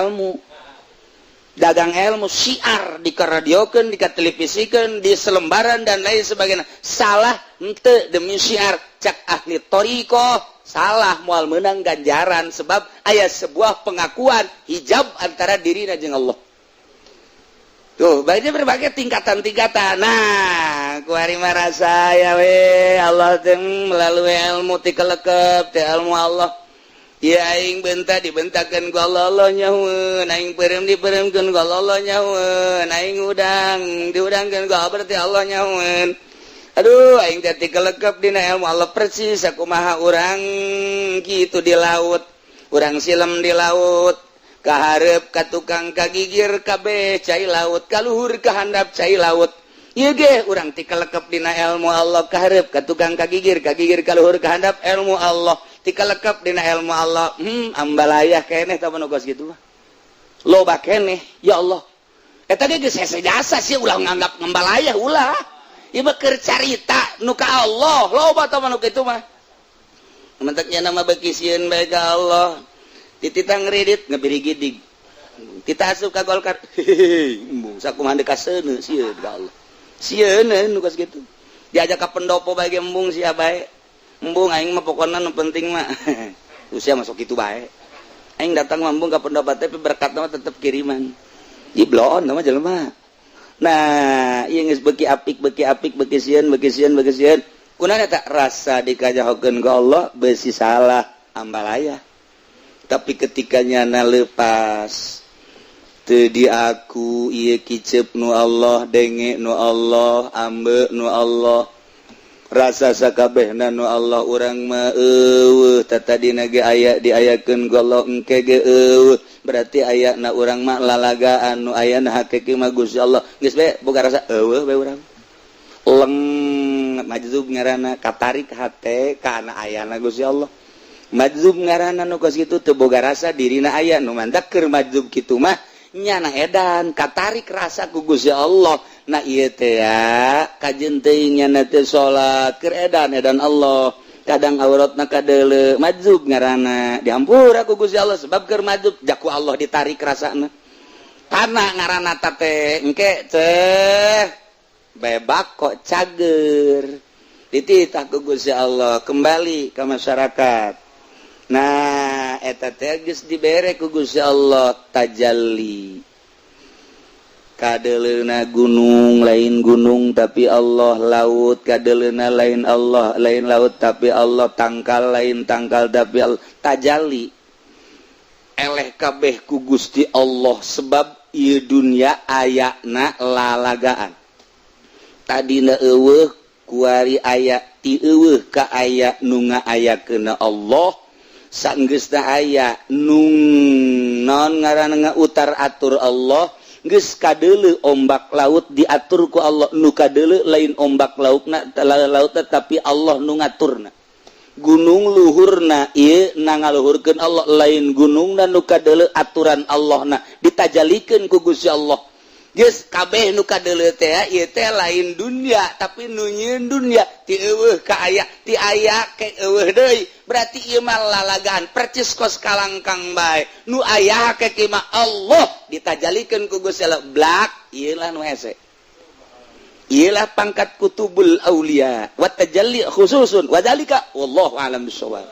ilmu syiar dikaradiokeun dikatelevisikeun di selembaran dan lain sebagainya salah henteu demi syiar cak ahli thariqah salah moal meunang ganjaran sebab aya sebuah pengakuan hijab antara dirina jeung Allah tuh banyak berbagai tingkatan-tingkatan nah kuari marasa ya we Allah teh melalui ilmu ti kelekep ti ilmu Allah ya aing benta dibentakeun ku Allah nyahueun aing peureum dipereumkeun ku Allah nyahueun aing udang diudangkeun ku berarti Allah nyahueun aduh aing teh kelekep dina ilmu Allah persis sakumaha urang kitu di laut urang silem di laut kaharep ka tukang kagigir kabeh cai laut kaluhur ka handap cai laut ieu ge urang ti kelekep dina ilmu Allah kaharep ka tukang kagigir kaluhur ka handap ilmu Allah tika lekep dina ilmu Allah ambalayah keneh tah nu kos kitu mah loba keneh ya Allah eta ge geus hese jasa sih ulah nganggap ngambalayah ulah ieu mah keur carita nu ka Allah loba tah nu kitu mah menteknya nama beuki sieun bae ka Allah titita ngredit ngabiri gidig kita asup ka Golkar embung sakumaha deuk kaseuneu sieun ka Allah sieun nu kos kitu diajak ka pendopo bae embung sia bae embung aing mah pokona nu penting mah usia masuk kitu bae aing datang embung ka pendapat tapi berkatna mah tetep kiriman jiblon mah jelema nah ieu geus beuki apik beuki sieun kunaon eta rasa dikajahokeun ku Allah beusi salah ambalayah tapi ketika nyana leupas Tedi aku ia kicep nu Allah denge nu Allah ambe nu Allah rasa sakabehna nu Allah urang mah tata dina ge aya diayakeun ku Allah engke ge berarti aya na urang mah lalagaan nu aya na hakiki mah Gusti Allah geus bae boga rasa bae urang leng majzub ngaranna katarik hate kana ayana Gusti Allah majzub ngaranna nu kos kitu teu boga rasa dirina aya nu mandak keur majzub kitu mah nyana edan katarik rasa ku Gusti Allah na ieu teh ya kajeun teuing nyana teh salat keur edan Allah kadang auratna kadeuleu majzub ngaranna dihampura ku Gusti Allah sebab keur majzub jaku Allah ditarik rasana karena ngaranna teh engke teh bebak kok cager dititah ku Gusti Allah kembali ke masyarakat. Nah eta teh geus dibere ku Gusti Allah tajalli kadeleuna gunung lain gunung tapi Allah laut kadeleuna lain Allah lain laut tapi Allah tangkal lain tangkal tapi Allah tajalli eleh kabeh ku Gusti Allah sebab ieu dunya ayana lalagaan tadina eueuh kuari aya ti eueuh ka aya nu ngaayakeun Allah sanggeusna aya nung naon ngaranna utar atur Allah geus kadeuleu ombak laut diatur ku Allah nu kadeuleu lain ombak lautna tapi Allah nu ngaturna gunung luhurna ieu nangaluhurkeun Allah lain gunungna nu kadeuleu aturan Allahna ditajalikeun ku Gusti Allah geus kabeh nu kadeuleu teh ieu teh lain dunya tapi nu nyieun dunya ti eueuh ka aya ti aya ke eueuh deui berarti ieu mah lalagaan percis kos kalangkang bae nu aya ke mah Allah ditajalikeun ku Gusti Allah blak ieu lah nu hese ieu lah pangkat kutubul aulia wa tajalli khususun wa dzalika wallahu a'lam bissawab.